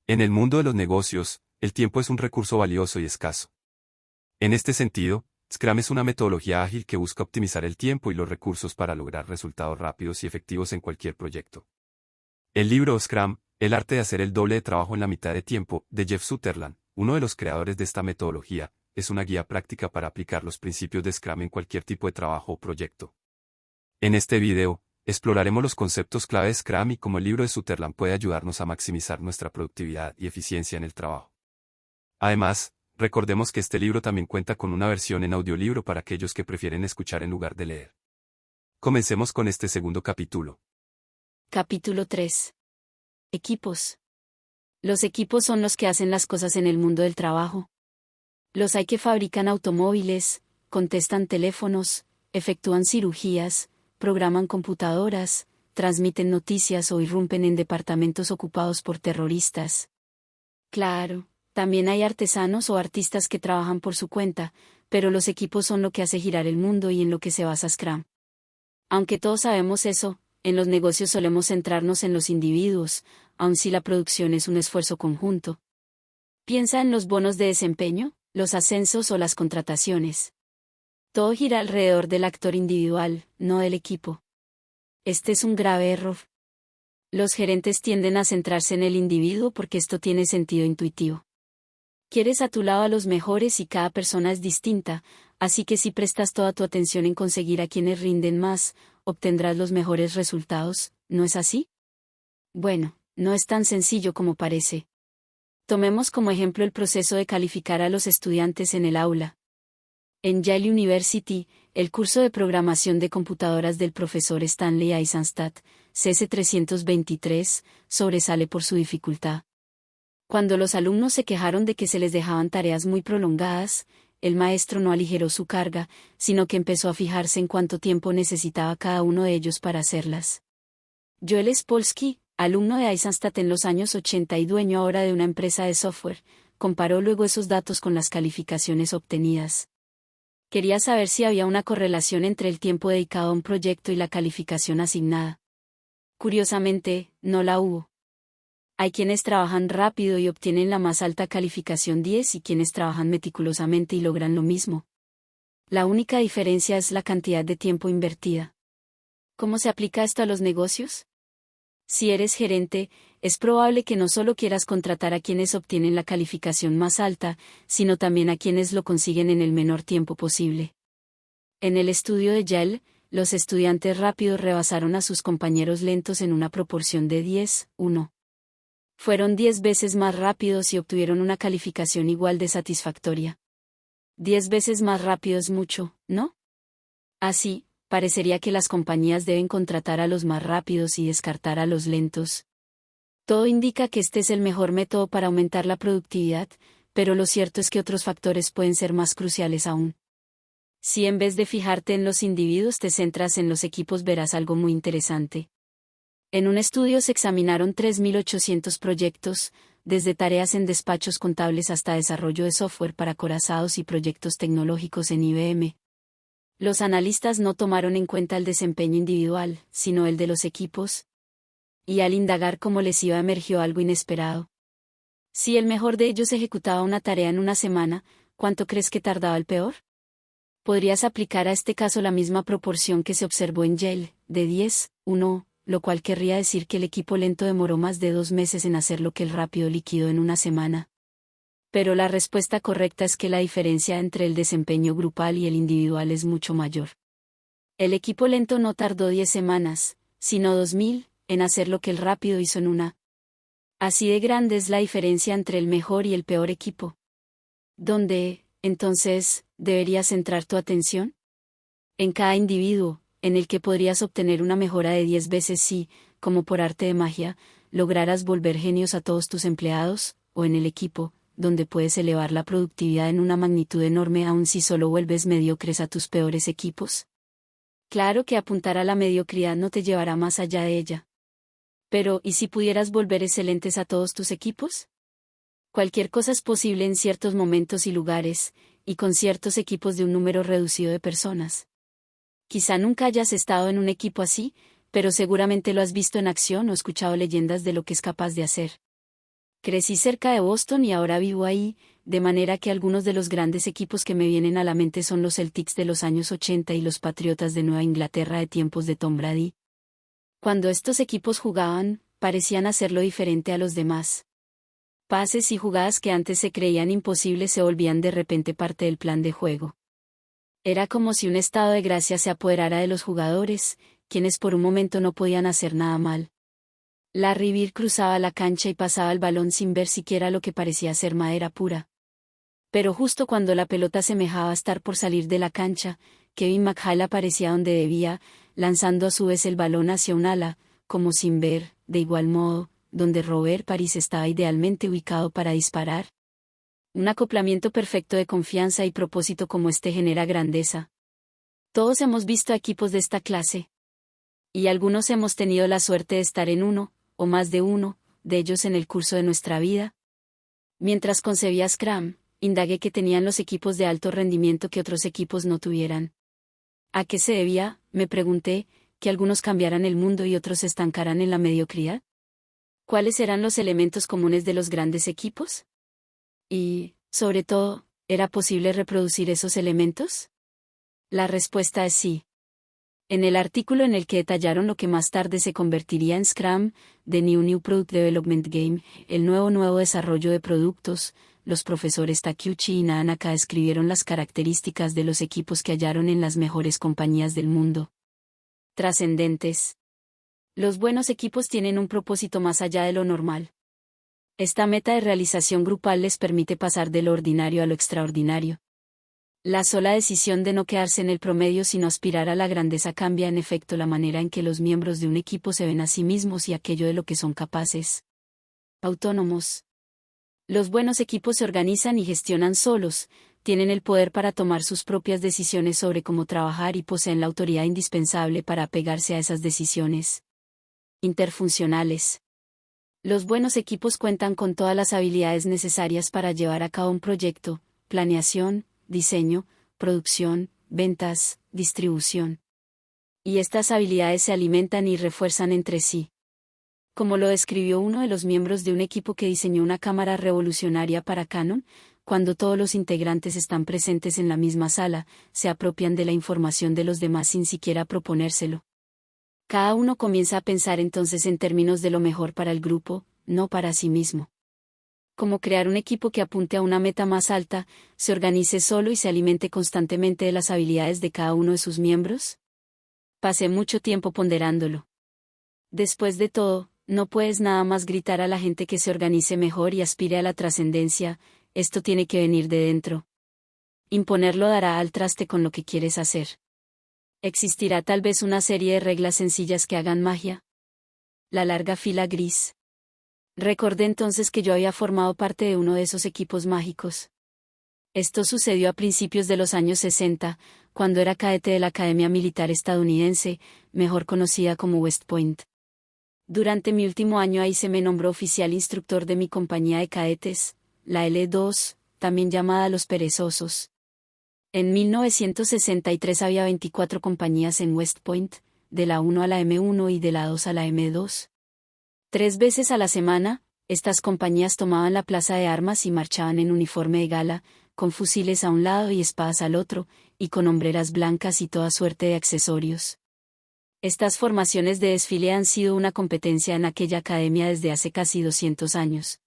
En el mundo de los negocios, el tiempo es un recurso valioso y escaso. En este sentido, Scrum es una metodología ágil que busca optimizar el tiempo y los recursos para lograr resultados rápidos y efectivos en cualquier proyecto. El libro Scrum, El arte de hacer el doble de trabajo en la mitad de tiempo, de Jeff Sutherland, uno de los creadores de esta metodología, es una guía práctica para aplicar los principios de Scrum en cualquier tipo de trabajo o proyecto. En este video, exploraremos los conceptos clave de Scrum y cómo el libro de Sutherland puede ayudarnos a maximizar nuestra productividad y eficiencia en el trabajo. Además, recordemos que este libro también cuenta con una versión en audiolibro para aquellos que prefieren escuchar en lugar de leer. Comencemos con este segundo capítulo. Capítulo 3. Equipos. Los equipos son los que hacen las cosas en el mundo del trabajo. Los hay que fabrican automóviles, contestan teléfonos, efectúan cirugías, programan computadoras, transmiten noticias o irrumpen en departamentos ocupados por terroristas. Claro, también hay artesanos o artistas que trabajan por su cuenta, pero los equipos son lo que hace girar el mundo y en lo que se basa Scrum. Aunque todos sabemos eso, en los negocios solemos centrarnos en los individuos, aun si la producción es un esfuerzo conjunto. Piensa en los bonos de desempeño, los ascensos o las contrataciones. Todo gira alrededor del actor individual, no del equipo. Este es un grave error. Los gerentes tienden a centrarse en el individuo porque esto tiene sentido intuitivo. Quieres a tu lado a los mejores y cada persona es distinta, así que si prestas toda tu atención en conseguir a quienes rinden más, obtendrás los mejores resultados, ¿no es así? Bueno, no es tan sencillo como parece. Tomemos como ejemplo el proceso de calificar a los estudiantes en el aula. En Yale University, el curso de programación de computadoras del profesor Stanley Eisenstadt, CS323, sobresale por su dificultad. Cuando los alumnos se quejaron de que se les dejaban tareas muy prolongadas, el maestro no aligeró su carga, sino que empezó a fijarse en cuánto tiempo necesitaba cada uno de ellos para hacerlas. Joel Spolsky, alumno de Eisenstadt en los años 80 y dueño ahora de una empresa de software, comparó luego esos datos con las calificaciones obtenidas. Quería saber si había una correlación entre el tiempo dedicado a un proyecto y la calificación asignada. Curiosamente, no la hubo. Hay quienes trabajan rápido y obtienen la más alta calificación 10 y quienes trabajan meticulosamente y logran lo mismo. La única diferencia es la cantidad de tiempo invertida. ¿Cómo se aplica esto a los negocios? Si eres gerente, es probable que no solo quieras contratar a quienes obtienen la calificación más alta, sino también a quienes lo consiguen en el menor tiempo posible. En el estudio de Yale, los estudiantes rápidos rebasaron a sus compañeros lentos en una proporción de 10:1. Fueron 10 veces más rápidos y obtuvieron una calificación igual de satisfactoria. 10 veces más rápido es mucho, ¿no? Así, parecería que las compañías deben contratar a los más rápidos y descartar a los lentos. Todo indica que este es el mejor método para aumentar la productividad, pero lo cierto es que otros factores pueden ser más cruciales aún. Si en vez de fijarte en los individuos te centras en los equipos verás algo muy interesante. En un estudio se examinaron 3.800 proyectos, desde tareas en despachos contables hasta desarrollo de software para acorazados y proyectos tecnológicos en IBM. Los analistas no tomaron en cuenta el desempeño individual, sino el de los equipos. Y al indagar cómo les iba emergió algo inesperado. Si el mejor de ellos ejecutaba una tarea en una semana, ¿cuánto crees que tardaba el peor? Podrías aplicar a este caso la misma proporción que se observó en Yale, de 10:1, lo cual querría decir que el equipo lento demoró más de 2 meses en hacer lo que el rápido liquidó en una semana. Pero la respuesta correcta es que la diferencia entre el desempeño grupal y el individual es mucho mayor. El equipo lento no tardó 10 semanas, sino 2.000, en hacer lo que el rápido hizo en una. Así de grande es la diferencia entre el mejor y el peor equipo. ¿Dónde, entonces, deberías centrar tu atención? En cada individuo, en el que podrías obtener una mejora de 10 veces si, como por arte de magia, lograras volver genios a todos tus empleados, o en el equipo, donde puedes elevar la productividad en una magnitud enorme aun si solo vuelves mediocres a tus peores equipos. Claro que apuntar a la mediocridad no te llevará más allá de ella. Pero, ¿y si pudieras volver excelentes a todos tus equipos? Cualquier cosa es posible en ciertos momentos y lugares, y con ciertos equipos de un número reducido de personas. Quizá nunca hayas estado en un equipo así, pero seguramente lo has visto en acción o escuchado leyendas de lo que es capaz de hacer. Crecí cerca de Boston y ahora vivo ahí, de manera que algunos de los grandes equipos que me vienen a la mente son los Celtics de los años 80 y los Patriotas de Nueva Inglaterra de tiempos de Tom Brady. Cuando estos equipos jugaban, parecían hacerlo diferente a los demás. Pases y jugadas que antes se creían imposibles se volvían de repente parte del plan de juego. Era como si un estado de gracia se apoderara de los jugadores, quienes por un momento no podían hacer nada mal. Larry Bird cruzaba la cancha y pasaba el balón sin ver siquiera lo que parecía ser madera pura. Pero justo cuando la pelota semejaba estar por salir de la cancha, Kevin McHale aparecía donde debía, lanzando a su vez el balón hacia un ala, como sin ver, de igual modo, donde Robert Paris estaba idealmente ubicado para disparar. Un acoplamiento perfecto de confianza y propósito como este genera grandeza. Todos hemos visto a equipos de esta clase. Y algunos hemos tenido la suerte de estar en uno, o más de uno, de ellos en el curso de nuestra vida. Mientras concebía Scrum, indagué qué tenían los equipos de alto rendimiento que otros equipos no tuvieran. ¿A qué se debía, me pregunté, que algunos cambiaran el mundo y otros se estancaran en la mediocridad? ¿Cuáles eran los elementos comunes de los grandes equipos? Y, sobre todo, ¿era posible reproducir esos elementos? La respuesta es sí. En el artículo en el que detallaron lo que más tarde se convertiría en Scrum, The New Product Development Game, el nuevo desarrollo de productos, los profesores Takeuchi y Nanaka describieron las características de los equipos que hallaron en las mejores compañías del mundo. Trascendentes. Los buenos equipos tienen un propósito más allá de lo normal. Esta meta de realización grupal les permite pasar de lo ordinario a lo extraordinario. La sola decisión de no quedarse en el promedio sino aspirar a la grandeza cambia en efecto la manera en que los miembros de un equipo se ven a sí mismos y aquello de lo que son capaces. Autónomos. Los buenos equipos se organizan y gestionan solos, tienen el poder para tomar sus propias decisiones sobre cómo trabajar y poseen la autoridad indispensable para apegarse a esas decisiones. Interfuncionales. Los buenos equipos cuentan con todas las habilidades necesarias para llevar a cabo un proyecto, planeación, diseño, producción, ventas, distribución. Y estas habilidades se alimentan y refuerzan entre sí. Como lo describió uno de los miembros de un equipo que diseñó una cámara revolucionaria para Canon, cuando todos los integrantes están presentes en la misma sala, se apropian de la información de los demás sin siquiera proponérselo. Cada uno comienza a pensar entonces en términos de lo mejor para el grupo, no para sí mismo. Como crear un equipo que apunte a una meta más alta, se organice solo y se alimente constantemente de las habilidades de cada uno de sus miembros? Pasé mucho tiempo ponderándolo. Después de todo, no puedes nada más gritar a la gente que se organice mejor y aspire a la trascendencia, esto tiene que venir de dentro. Imponerlo dará al traste con lo que quieres hacer. ¿Existirá tal vez una serie de reglas sencillas que hagan magia? La larga fila gris. Recordé entonces que yo había formado parte de uno de esos equipos mágicos. Esto sucedió a principios de los años 60, cuando era cadete de la Academia Militar Estadounidense, mejor conocida como West Point. Durante mi último año ahí se me nombró oficial instructor de mi compañía de cadetes, la L2, también llamada Los Perezosos. En 1963 había 24 compañías en West Point, de la 1 a la M1 y de la 2 a la M2. 3 veces a la semana, estas compañías tomaban la plaza de armas y marchaban en uniforme de gala, con fusiles a un lado y espadas al otro, y con hombreras blancas y toda suerte de accesorios. Estas formaciones de desfile han sido una competencia en aquella academia desde hace casi 200 años.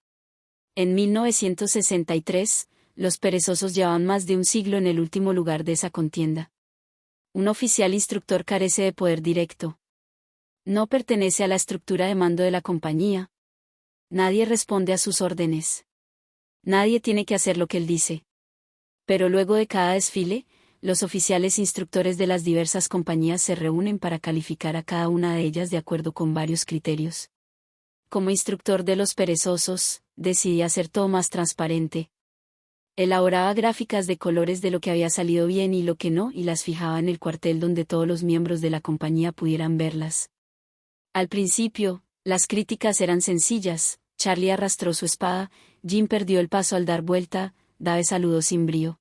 En 1963, los perezosos llevaban más de un siglo en el último lugar de esa contienda. Un oficial instructor carece de poder directo. No pertenece a la estructura de mando de la compañía. Nadie responde a sus órdenes. Nadie tiene que hacer lo que él dice. Pero luego de cada desfile, los oficiales instructores de las diversas compañías se reúnen para calificar a cada una de ellas de acuerdo con varios criterios. Como instructor de los perezosos, decidí hacer todo más transparente. Elaboraba gráficas de colores de lo que había salido bien y lo que no y las fijaba en el cuartel donde todos los miembros de la compañía pudieran verlas. Al principio, las críticas eran sencillas. Charlie arrastró su espada, Jim perdió el paso al dar vuelta, Dave saludó sin brío.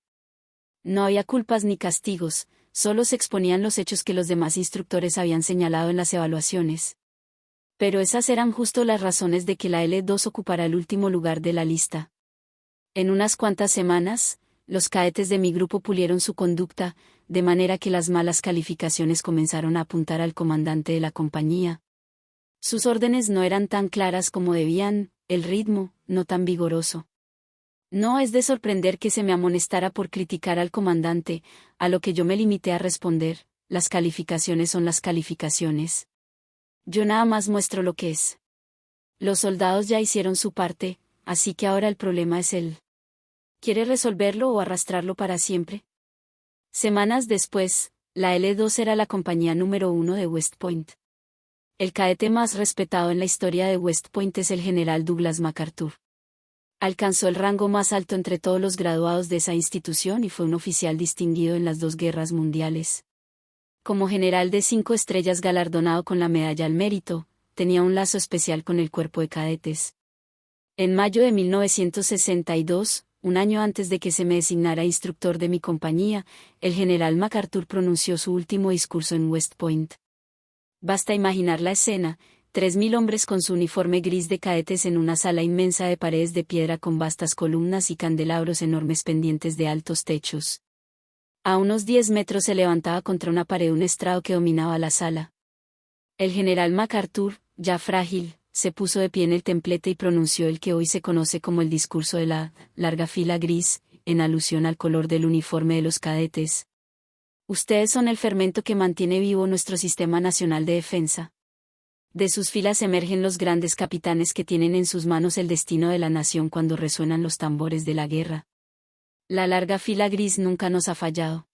No había culpas ni castigos, solo se exponían los hechos que los demás instructores habían señalado en las evaluaciones. Pero esas eran justo las razones de que la L2 ocupara el último lugar de la lista. En unas cuantas semanas, los cadetes de mi grupo pulieron su conducta, de manera que las malas calificaciones comenzaron a apuntar al comandante de la compañía. Sus órdenes no eran tan claras como debían, el ritmo, no tan vigoroso. No es de sorprender que se me amonestara por criticar al comandante, a lo que yo me limité a responder, las calificaciones son las calificaciones. Yo nada más muestro lo que es. Los soldados ya hicieron su parte, así que ahora el problema es él. ¿Quiere resolverlo o arrastrarlo para siempre? Semanas después, la L2 era la compañía número 1 de West Point. El cadete más respetado en la historia de West Point es el general Douglas MacArthur. Alcanzó el rango más alto entre todos los graduados de esa institución y fue un oficial distinguido en las 2 guerras mundiales. Como general de 5 estrellas galardonado con la Medalla al Mérito, tenía un lazo especial con el cuerpo de cadetes. En mayo de 1962, un año antes de que se me designara instructor de mi compañía, el general MacArthur pronunció su último discurso en West Point. Basta imaginar la escena: 3.000 hombres con su uniforme gris de cadetes en una sala inmensa de paredes de piedra con vastas columnas y candelabros enormes pendientes de altos techos. A unos 10 metros se levantaba contra una pared un estrado que dominaba la sala. El general MacArthur, ya frágil, se puso de pie en el templete y pronunció el que hoy se conoce como el discurso de la larga fila gris, en alusión al color del uniforme de los cadetes. Ustedes son el fermento que mantiene vivo nuestro sistema nacional de defensa. De sus filas emergen los grandes capitanes que tienen en sus manos el destino de la nación cuando resuenan los tambores de la guerra. La larga fila gris nunca nos ha fallado.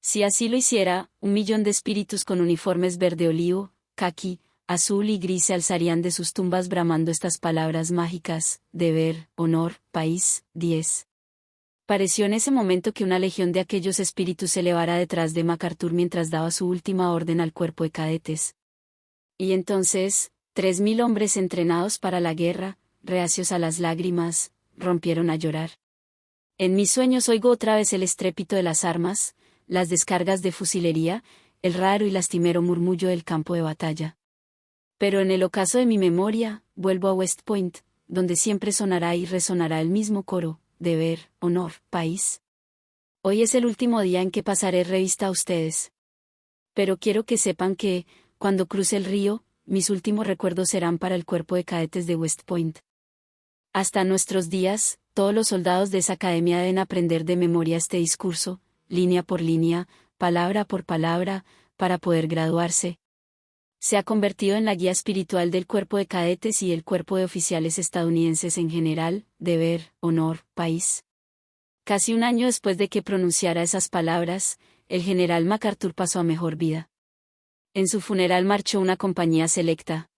Si así lo hiciera, 1.000.000 de espíritus con uniformes verde olivo, caqui, azul y gris se alzarían de sus tumbas bramando estas palabras mágicas: deber, honor, país, 10. Pareció en ese momento que una legión de aquellos espíritus se elevara detrás de MacArthur mientras daba su última orden al cuerpo de cadetes. Y entonces, 3.000 hombres entrenados para la guerra, reacios a las lágrimas, rompieron a llorar. En mis sueños oigo otra vez el estrépito de las armas, las descargas de fusilería, el raro y lastimero murmullo del campo de batalla. Pero en el ocaso de mi memoria, vuelvo a West Point, donde siempre sonará y resonará el mismo coro: deber, honor, país. Hoy es el último día en que pasaré revista a ustedes. Pero quiero que sepan que, cuando cruce el río, mis últimos recuerdos serán para el cuerpo de cadetes de West Point. Hasta nuestros días, todos los soldados de esa academia deben aprender de memoria este discurso, línea por línea, palabra por palabra, para poder graduarse. Se ha convertido en la guía espiritual del cuerpo de cadetes y el cuerpo de oficiales estadounidenses en general: deber, honor, país. Casi un año después de que pronunciara esas palabras, el general MacArthur pasó a mejor vida. En su funeral marchó una compañía selecta.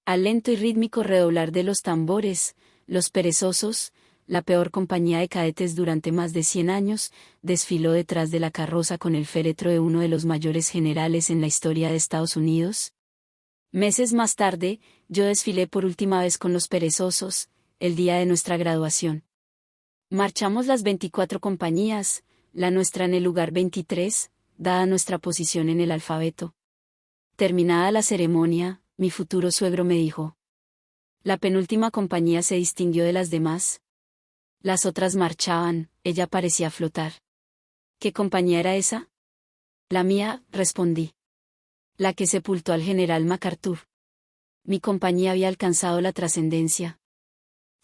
Al lento y rítmico redoblar de los tambores, los perezosos, la peor compañía de cadetes durante más de 100 años, desfiló detrás de la carroza con el féretro de uno de los mayores generales en la historia de Estados Unidos. Meses más tarde, yo desfilé por última vez con los perezosos, el día de nuestra graduación. Marchamos las 24 compañías, la nuestra en el lugar 23, dada nuestra posición en el alfabeto. Terminada la ceremonia, mi futuro suegro me dijo: la penúltima compañía se distinguió de las demás. Las otras marchaban, ella parecía flotar. ¿Qué compañía era esa? La mía, respondí. La que sepultó al general MacArthur. Mi compañía había alcanzado la trascendencia.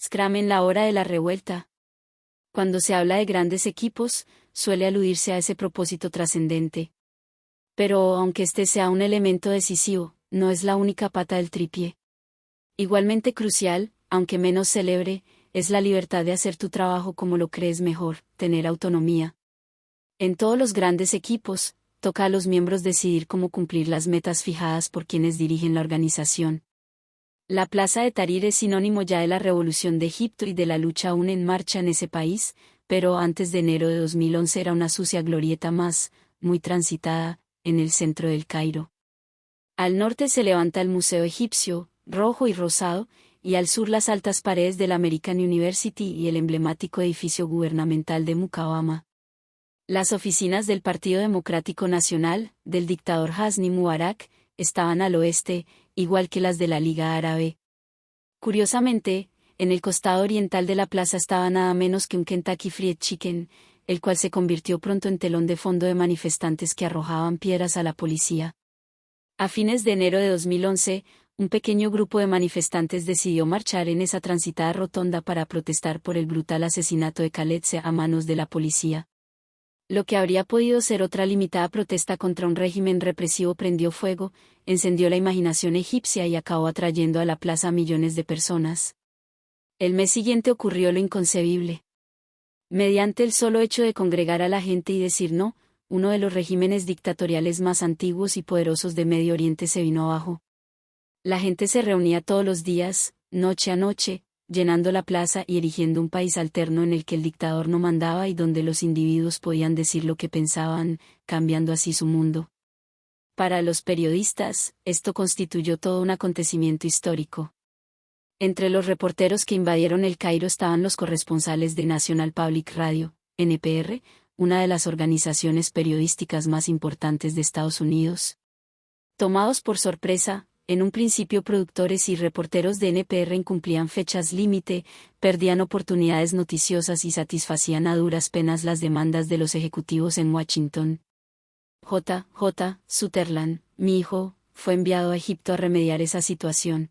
Scrum en la hora de la revuelta. Cuando se habla de grandes equipos, suele aludirse a ese propósito trascendente. Pero aunque este sea un elemento decisivo, no es la única pata del tripié. Igualmente crucial, aunque menos célebre, es la libertad de hacer tu trabajo como lo crees mejor, tener autonomía. En todos los grandes equipos, toca a los miembros decidir cómo cumplir las metas fijadas por quienes dirigen la organización. La plaza de Tahrir es sinónimo ya de la revolución de Egipto y de la lucha aún en marcha en ese país, pero antes de enero de 2011 era una sucia glorieta más, muy transitada, en el centro del Cairo. Al norte se levanta el Museo Egipcio, rojo y rosado, y al sur las altas paredes de la American University y el emblemático edificio gubernamental de Mukawama. Las oficinas del Partido Democrático Nacional, del dictador Hosni Mubarak, estaban al oeste, igual que las de la Liga Árabe. Curiosamente, en el costado oriental de la plaza estaba nada menos que un Kentucky Fried Chicken, el cual se convirtió pronto en telón de fondo de manifestantes que arrojaban piedras a la policía. A fines de enero de 2011, un pequeño grupo de manifestantes decidió marchar en esa transitada rotonda para protestar por el brutal asesinato de Khaled Shah a manos de la policía. Lo que habría podido ser otra limitada protesta contra un régimen represivo prendió fuego, encendió la imaginación egipcia y acabó atrayendo a la plaza a millones de personas. El mes siguiente ocurrió lo inconcebible. Mediante el solo hecho de congregar a la gente y decir no, uno de los regímenes dictatoriales más antiguos y poderosos de Medio Oriente se vino abajo. La gente se reunía todos los días, noche a noche, llenando la plaza y erigiendo un país alterno en el que el dictador no mandaba y donde los individuos podían decir lo que pensaban, cambiando así su mundo. Para los periodistas, esto constituyó todo un acontecimiento histórico. Entre los reporteros que invadieron el Cairo estaban los corresponsales de National Public Radio, NPR, una de las organizaciones periodísticas más importantes de Estados Unidos. Tomados por sorpresa, en un principio productores y reporteros de NPR incumplían fechas límite, perdían oportunidades noticiosas y satisfacían a duras penas las demandas de los ejecutivos en Washington. J. Sutherland, mi hijo, fue enviado a Egipto a remediar esa situación.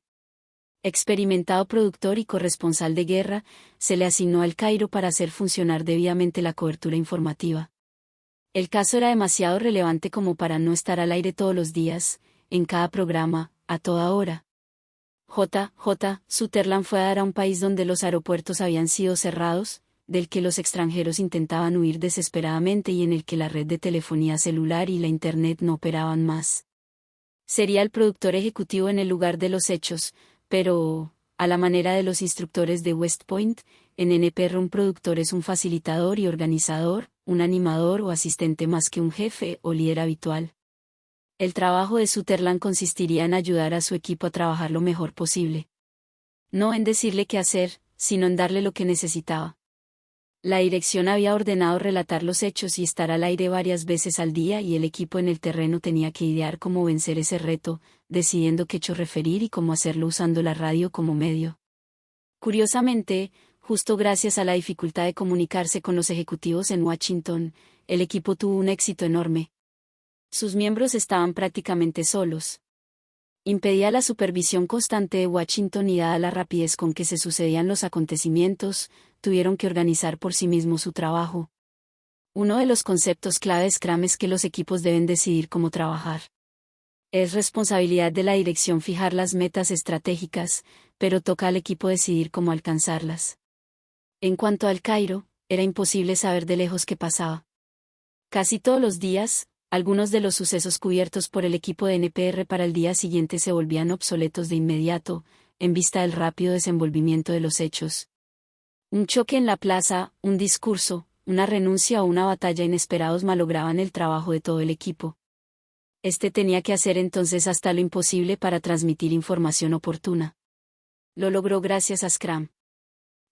Experimentado productor y corresponsal de guerra, se le asignó al Cairo para hacer funcionar debidamente la cobertura informativa. El caso era demasiado relevante como para no estar al aire todos los días, en cada programa, a toda hora. Sutherland fue a dar a un país donde los aeropuertos habían sido cerrados, del que los extranjeros intentaban huir desesperadamente y en el que la red de telefonía celular y la Internet no operaban más. Sería el productor ejecutivo en el lugar de los hechos, pero, a la manera de los instructores de West Point, en NPR un productor es un facilitador y organizador, un animador o asistente más que un jefe o líder habitual. El trabajo de Sutherland consistiría en ayudar a su equipo a trabajar lo mejor posible. No en decirle qué hacer, sino en darle lo que necesitaba. La dirección había ordenado relatar los hechos y estar al aire varias veces al día y el equipo en el terreno tenía que idear cómo vencer ese reto, decidiendo qué hecho referir y cómo hacerlo usando la radio como medio. Curiosamente, justo gracias a la dificultad de comunicarse con los ejecutivos en Washington, el equipo tuvo un éxito enorme. Sus miembros estaban prácticamente solos. Impedía la supervisión constante de Washington y dada la rapidez con que se sucedían los acontecimientos, tuvieron que organizar por sí mismos su trabajo. Uno de los conceptos clave de Scrum es que los equipos deben decidir cómo trabajar. Es responsabilidad de la dirección fijar las metas estratégicas, pero toca al equipo decidir cómo alcanzarlas. En cuanto al Cairo, era imposible saber de lejos qué pasaba. Casi todos los días, algunos de los sucesos cubiertos por el equipo de NPR para el día siguiente se volvían obsoletos de inmediato, en vista del rápido desenvolvimiento de los hechos. Un choque en la plaza, un discurso, una renuncia o una batalla inesperados malograban el trabajo de todo el equipo. Este tenía que hacer entonces hasta lo imposible para transmitir información oportuna. Lo logró gracias a Scrum.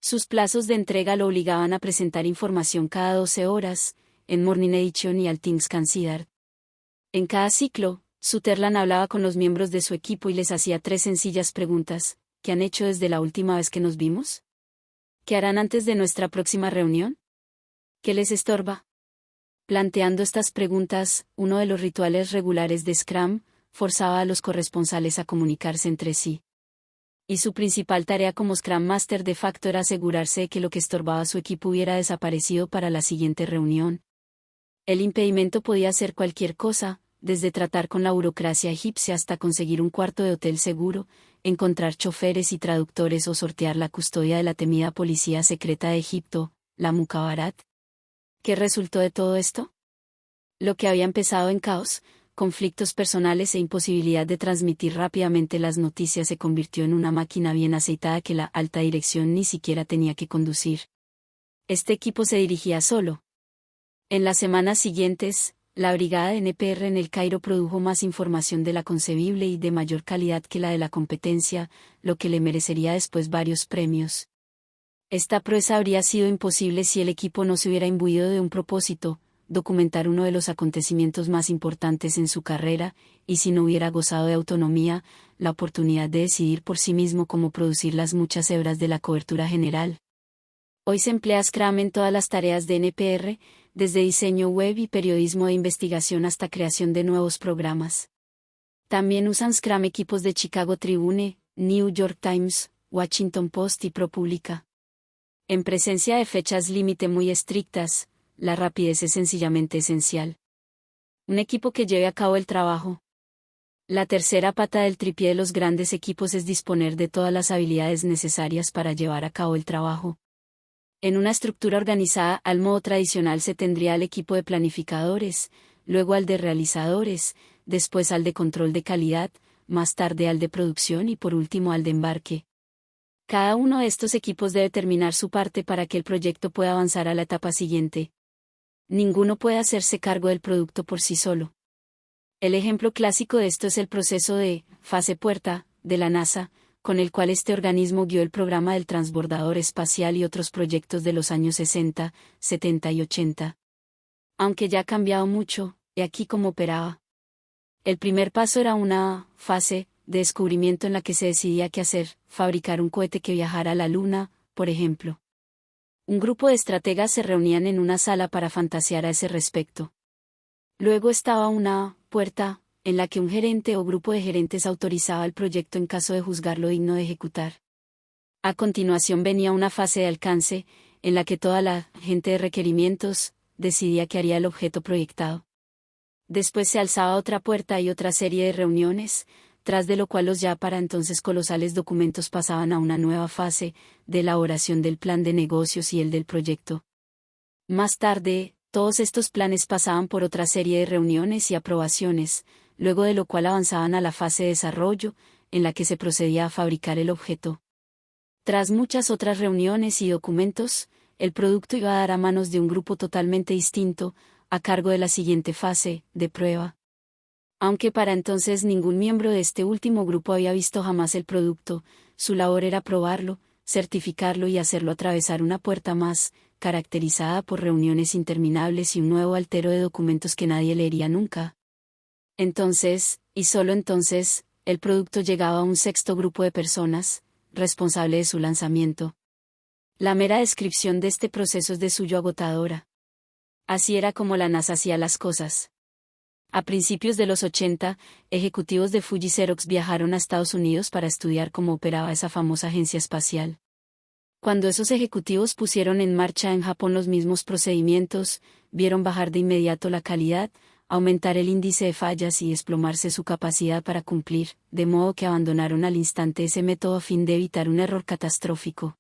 Sus plazos de entrega lo obligaban a presentar información cada 12 horas, en Morning Edition y al Things Considered. En cada ciclo, Sutherland hablaba con los miembros de su equipo y les hacía 3 sencillas preguntas. ¿Qué han hecho desde la última vez que nos vimos? ¿Qué harán antes de nuestra próxima reunión? ¿Qué les estorba? Planteando estas preguntas, uno de los rituales regulares de Scrum, forzaba a los corresponsales a comunicarse entre sí. Y su principal tarea como Scrum Master de facto era asegurarse de que lo que estorbaba a su equipo hubiera desaparecido para la siguiente reunión. El impedimento podía ser cualquier cosa, desde tratar con la burocracia egipcia hasta conseguir un cuarto de hotel seguro, encontrar choferes y traductores o sortear la custodia de la temida policía secreta de Egipto, la Mukhabarat. ¿Qué resultó de todo esto? Lo que había empezado en caos, conflictos personales e imposibilidad de transmitir rápidamente las noticias se convirtió en una máquina bien aceitada que la alta dirección ni siquiera tenía que conducir. Este equipo se dirigía solo. En las semanas siguientes, la brigada de NPR en el Cairo produjo más información de la concebible y de mayor calidad que la de la competencia, lo que le merecería después varios premios. Esta proeza habría sido imposible si el equipo no se hubiera imbuido de un propósito, documentar uno de los acontecimientos más importantes en su carrera, y si no hubiera gozado de autonomía, la oportunidad de decidir por sí mismo cómo producir las muchas hebras de la cobertura general. Hoy se emplea Scrum en todas las tareas de NPR, desde diseño web y periodismo de investigación hasta creación de nuevos programas. También usan Scrum equipos de Chicago Tribune, New York Times, Washington Post y ProPublica. En presencia de fechas límite muy estrictas, la rapidez es sencillamente esencial. Un equipo que lleve a cabo el trabajo. La tercera pata del tripié de los grandes equipos es disponer de todas las habilidades necesarias para llevar a cabo el trabajo. En una estructura organizada al modo tradicional se tendría al equipo de planificadores, luego al de realizadores, después al de control de calidad, más tarde al de producción y por último al de embarque. Cada uno de estos equipos debe terminar su parte para que el proyecto pueda avanzar a la etapa siguiente. Ninguno puede hacerse cargo del producto por sí solo. El ejemplo clásico de esto es el proceso de fase puerta de la NASA, con el cual este organismo guió el programa del transbordador espacial y otros proyectos de los años 60, 70 y 80. Aunque ya ha cambiado mucho, he aquí cómo operaba. El primer paso era una fase de descubrimiento en la que se decidía qué hacer, fabricar un cohete que viajara a la Luna, por ejemplo. Un grupo de estrategas se reunían en una sala para fantasear a ese respecto. Luego estaba una puerta, en la que un gerente o grupo de gerentes autorizaba el proyecto en caso de juzgarlo digno de ejecutar. A continuación venía una fase de alcance, en la que toda la gente de requerimientos decidía qué haría el objeto proyectado. Después se alzaba otra puerta y otra serie de reuniones, tras de lo cual los ya para entonces colosales documentos pasaban a una nueva fase, de elaboración del plan de negocios y el del proyecto. Más tarde, todos estos planes pasaban por otra serie de reuniones y aprobaciones, luego de lo cual avanzaban a la fase de desarrollo, en la que se procedía a fabricar el objeto. Tras muchas otras reuniones y documentos, el producto iba a dar a manos de un grupo totalmente distinto, a cargo de la siguiente fase, de prueba. Aunque para entonces ningún miembro de este último grupo había visto jamás el producto, su labor era probarlo, certificarlo y hacerlo atravesar una puerta más, caracterizada por reuniones interminables y un nuevo altero de documentos que nadie leería nunca. Entonces, y solo entonces, el producto llegaba a un sexto grupo de personas, responsable de su lanzamiento. La mera descripción de este proceso es de suyo agotadora. Así era como la NASA hacía las cosas. A principios de los 80, ejecutivos de Fuji Xerox viajaron a Estados Unidos para estudiar cómo operaba esa famosa agencia espacial. Cuando esos ejecutivos pusieron en marcha en Japón los mismos procedimientos, vieron bajar de inmediato la calidad, aumentar el índice de fallas y desplomarse su capacidad para cumplir, de modo que abandonaron al instante ese método a fin de evitar un error catastrófico.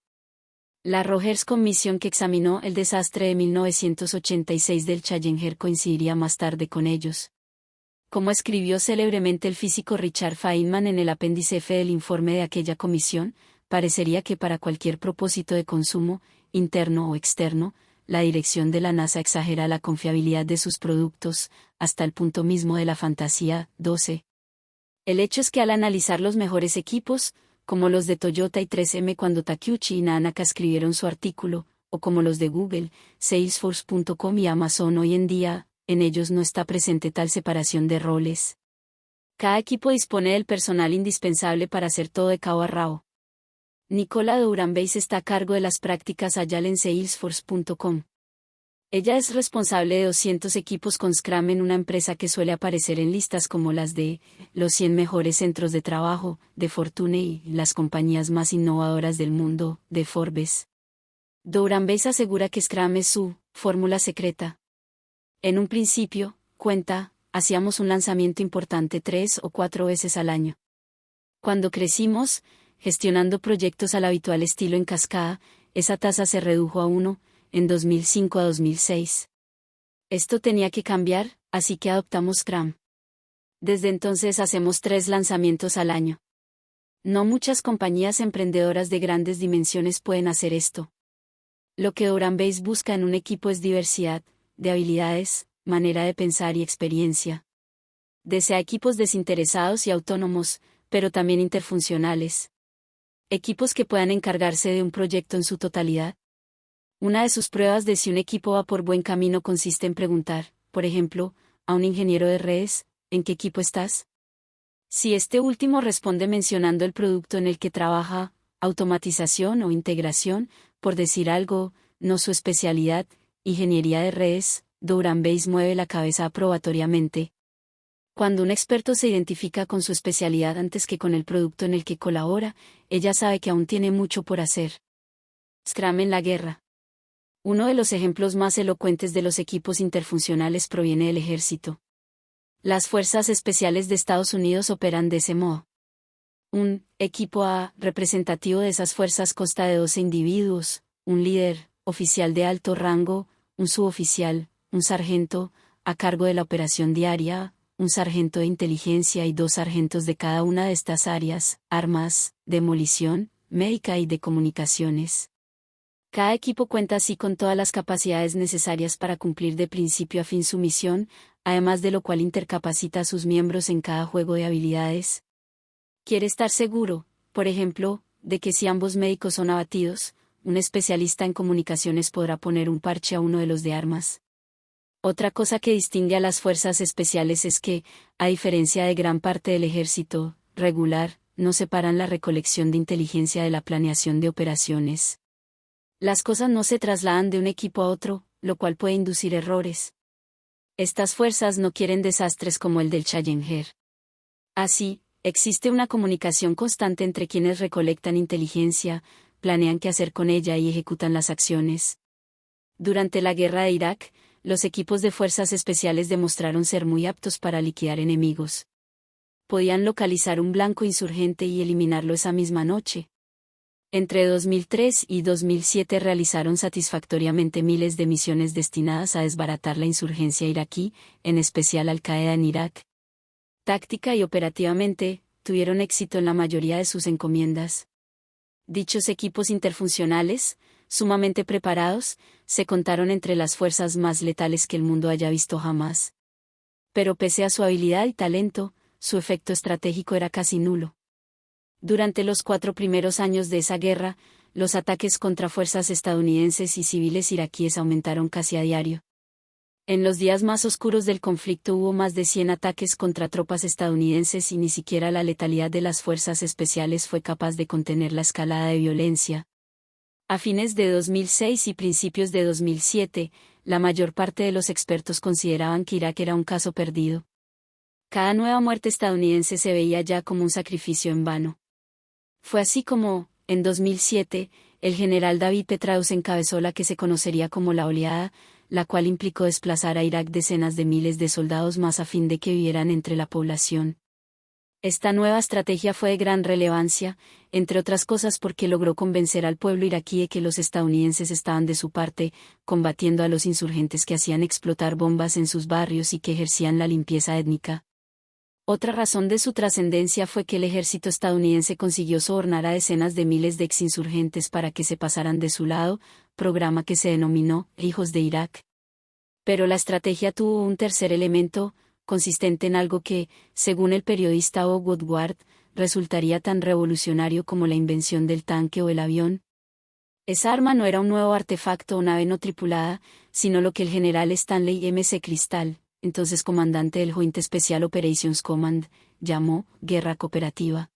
La Rogers Commission que examinó el desastre de 1986 del Challenger coincidiría más tarde con ellos. Como escribió célebremente el físico Richard Feynman en el apéndice F del informe de aquella comisión, parecería que para cualquier propósito de consumo, interno o externo, la dirección de la NASA exagera la confiabilidad de sus productos, hasta el punto mismo de la fantasía. 12. El hecho es que al analizar los mejores equipos, como los de Toyota y 3M cuando Takeuchi y Nanaka escribieron su artículo, o como los de Google, Salesforce.com y Amazon hoy en día, en ellos no está presente tal separación de roles. Cada equipo dispone del personal indispensable para hacer todo de cabo a rabo. Nicola Douranbeis está a cargo de las prácticas Agile en Salesforce.com. Ella es responsable de 200 equipos con Scrum en una empresa que suele aparecer en listas como las de los 100 mejores centros de trabajo, de Fortune y las compañías más innovadoras del mundo, de Forbes. Douranbeis asegura que Scrum es su fórmula secreta. En un principio, cuenta, hacíamos un lanzamiento importante 3 o 4 veces al año. Cuando crecimos, gestionando proyectos al habitual estilo en cascada, esa tasa se redujo a 1, en 2005 a 2006. Esto tenía que cambiar, así que adoptamos Scrum. Desde entonces hacemos 3 lanzamientos al año. No muchas compañías emprendedoras de grandes dimensiones pueden hacer esto. Lo que Douranbeis busca en un equipo es diversidad, de habilidades, manera de pensar y experiencia. Desea equipos desinteresados y autónomos, pero también interfuncionales. Equipos que puedan encargarse de un proyecto en su totalidad. Una de sus pruebas de si un equipo va por buen camino consiste en preguntar, por ejemplo, a un ingeniero de redes, ¿en qué equipo estás? Si este último responde mencionando el producto en el que trabaja, automatización o integración, por decir algo, no su especialidad, ingeniería de redes, Douran Base mueve la cabeza aprobatoriamente. Cuando un experto se identifica con su especialidad antes que con el producto en el que colabora, ella sabe que aún tiene mucho por hacer. Scrum en la guerra. Uno de los ejemplos más elocuentes de los equipos interfuncionales proviene del ejército. Las Fuerzas Especiales de Estados Unidos operan de ese modo. Un equipo A, representativo de esas fuerzas, consta de 12 individuos, un líder, oficial de alto rango, un suboficial, un sargento, a cargo de la operación diaria, un sargento de inteligencia y 2 sargentos de cada una de estas áreas, armas, demolición, médica y de comunicaciones. Cada equipo cuenta así con todas las capacidades necesarias para cumplir de principio a fin su misión, además de lo cual intercapacita a sus miembros en cada juego de habilidades. Quiere estar seguro, por ejemplo, de que si ambos médicos son abatidos, un especialista en comunicaciones podrá poner un parche a uno de los de armas. Otra cosa que distingue a las fuerzas especiales es que, a diferencia de gran parte del ejército regular, no separan la recolección de inteligencia de la planeación de operaciones. Las cosas no se trasladan de un equipo a otro, lo cual puede inducir errores. Estas fuerzas no quieren desastres como el del Challenger. Así, existe una comunicación constante entre quienes recolectan inteligencia, planean qué hacer con ella y ejecutan las acciones. Durante la guerra de Irak, los equipos de fuerzas especiales demostraron ser muy aptos para liquidar enemigos. Podían localizar un blanco insurgente y eliminarlo esa misma noche. Entre 2003 y 2007 realizaron satisfactoriamente miles de misiones destinadas a desbaratar la insurgencia iraquí, en especial Al-Qaeda en Irak. Táctica y operativamente, tuvieron éxito en la mayoría de sus encomiendas. Dichos equipos interfuncionales, sumamente preparados, se contaron entre las fuerzas más letales que el mundo haya visto jamás. Pero pese a su habilidad y talento, su efecto estratégico era casi nulo. Durante los 4 primeros años de esa guerra, los ataques contra fuerzas estadounidenses y civiles iraquíes aumentaron casi a diario. En los días más oscuros del conflicto hubo más de 100 ataques contra tropas estadounidenses y ni siquiera la letalidad de las fuerzas especiales fue capaz de contener la escalada de violencia. A fines de 2006 y principios de 2007, la mayor parte de los expertos consideraban que Irak era un caso perdido. Cada nueva muerte estadounidense se veía ya como un sacrificio en vano. Fue así como, en 2007, el general David Petraeus encabezó la que se conocería como la oleada, la cual implicó desplazar a Irak decenas de miles de soldados más a fin de que vivieran entre la población. Esta nueva estrategia fue de gran relevancia, entre otras cosas porque logró convencer al pueblo iraquí de que los estadounidenses estaban de su parte, combatiendo a los insurgentes que hacían explotar bombas en sus barrios y que ejercían la limpieza étnica. Otra razón de su trascendencia fue que el ejército estadounidense consiguió sobornar a decenas de miles de exinsurgentes para que se pasaran de su lado, programa que se denominó Hijos de Irak. Pero la estrategia tuvo un tercer elemento, consistente en algo que, según el periodista Bob Woodward, resultaría tan revolucionario como la invención del tanque o el avión. Esa arma no era un nuevo artefacto o nave no tripulada, sino lo que el general Stanley M. Crystal, entonces comandante del Joint Special Operations Command, llamó guerra cooperativa.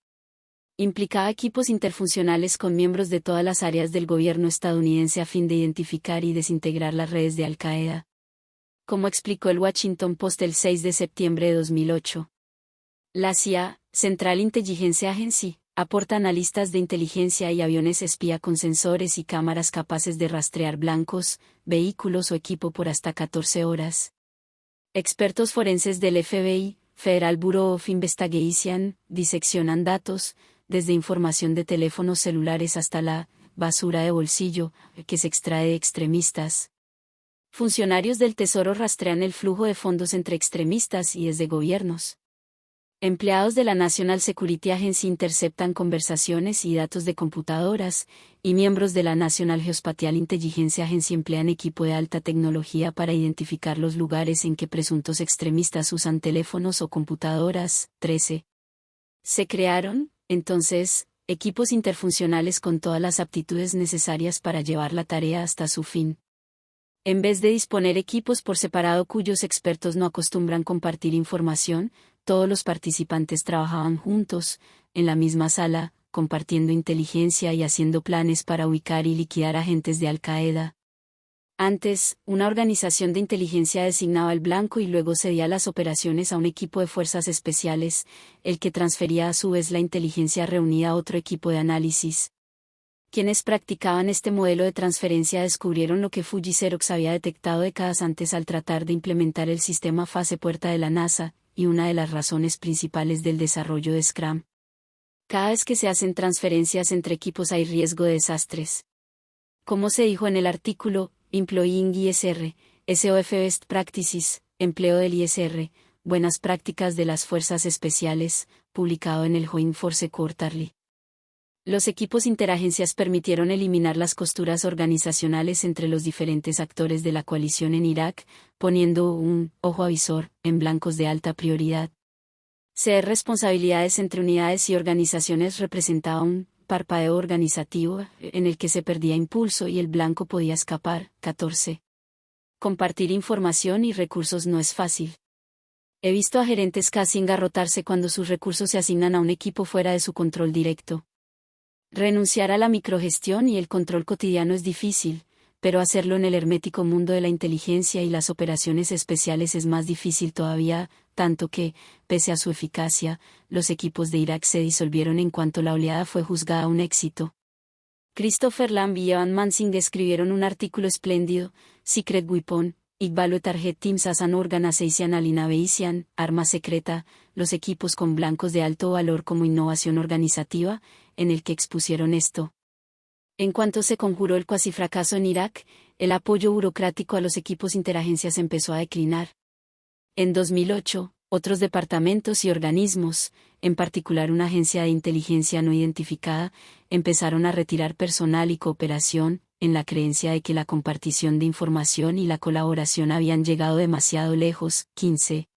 Implicaba equipos interfuncionales con miembros de todas las áreas del gobierno estadounidense a fin de identificar y desintegrar las redes de Al-Qaeda. Como explicó el Washington Post el 6 de septiembre de 2008. La CIA, Central Intelligence Agency, aporta analistas de inteligencia y aviones espía con sensores y cámaras capaces de rastrear blancos, vehículos o equipo por hasta 14 horas. Expertos forenses del FBI, Federal Bureau of Investigation, diseccionan datos, desde información de teléfonos celulares hasta la basura de bolsillo, que se extrae de extremistas. Funcionarios del Tesoro rastrean el flujo de fondos entre extremistas y desde gobiernos. Empleados de la National Security Agency interceptan conversaciones y datos de computadoras, y miembros de la National Geospatial Intelligence Agency emplean equipo de alta tecnología para identificar los lugares en que presuntos extremistas usan teléfonos o computadoras. 13. Se crearon, entonces, equipos interfuncionales con todas las aptitudes necesarias para llevar la tarea hasta su fin. En vez de disponer equipos por separado cuyos expertos no acostumbran compartir información, todos los participantes trabajaban juntos, en la misma sala, compartiendo inteligencia y haciendo planes para ubicar y liquidar agentes de Al-Qaeda. Antes, una organización de inteligencia designaba el blanco y luego cedía las operaciones a un equipo de fuerzas especiales, el que transfería a su vez la inteligencia reunida a otro equipo de análisis. Quienes practicaban este modelo de transferencia descubrieron lo que Fuji Xerox había detectado décadas antes al tratar de implementar el sistema fase puerta de la NASA, y una de las razones principales del desarrollo de Scrum. Cada vez que se hacen transferencias entre equipos hay riesgo de desastres. Como se dijo en el artículo, Employing ISR, SOF Best Practices, empleo del ISR, buenas prácticas de las fuerzas especiales, publicado en el Joint Force Quarterly. Los equipos interagencias permitieron eliminar las costuras organizacionales entre los diferentes actores de la coalición en Irak, poniendo un ojo avisor en blancos de alta prioridad. Ceder responsabilidades entre unidades y organizaciones representaba un parpadeo organizativo, en el que se perdía impulso y el blanco podía escapar. 14. Compartir información y recursos no es fácil. He visto a gerentes casi engarrotarse cuando sus recursos se asignan a un equipo fuera de su control directo. Renunciar a la microgestión y el control cotidiano es difícil, pero hacerlo en el hermético mundo de la inteligencia y las operaciones especiales es más difícil todavía, tanto que, pese a su eficacia, los equipos de Irak se disolvieron en cuanto la oleada fue juzgada un éxito. Christopher Lamb y Evan Mansing escribieron un artículo espléndido, Secret Weapon, Iqbalu Target Teams as an Organization al Innovation, Arma Secreta, los equipos con blancos de alto valor como innovación organizativa, en el que expusieron esto. En cuanto se conjuró el cuasi fracaso en Irak, el apoyo burocrático a los equipos interagencias empezó a declinar. En 2008, otros departamentos y organismos, en particular una agencia de inteligencia no identificada, empezaron a retirar personal y cooperación, en la creencia de que la compartición de información y la colaboración habían llegado demasiado lejos. 15.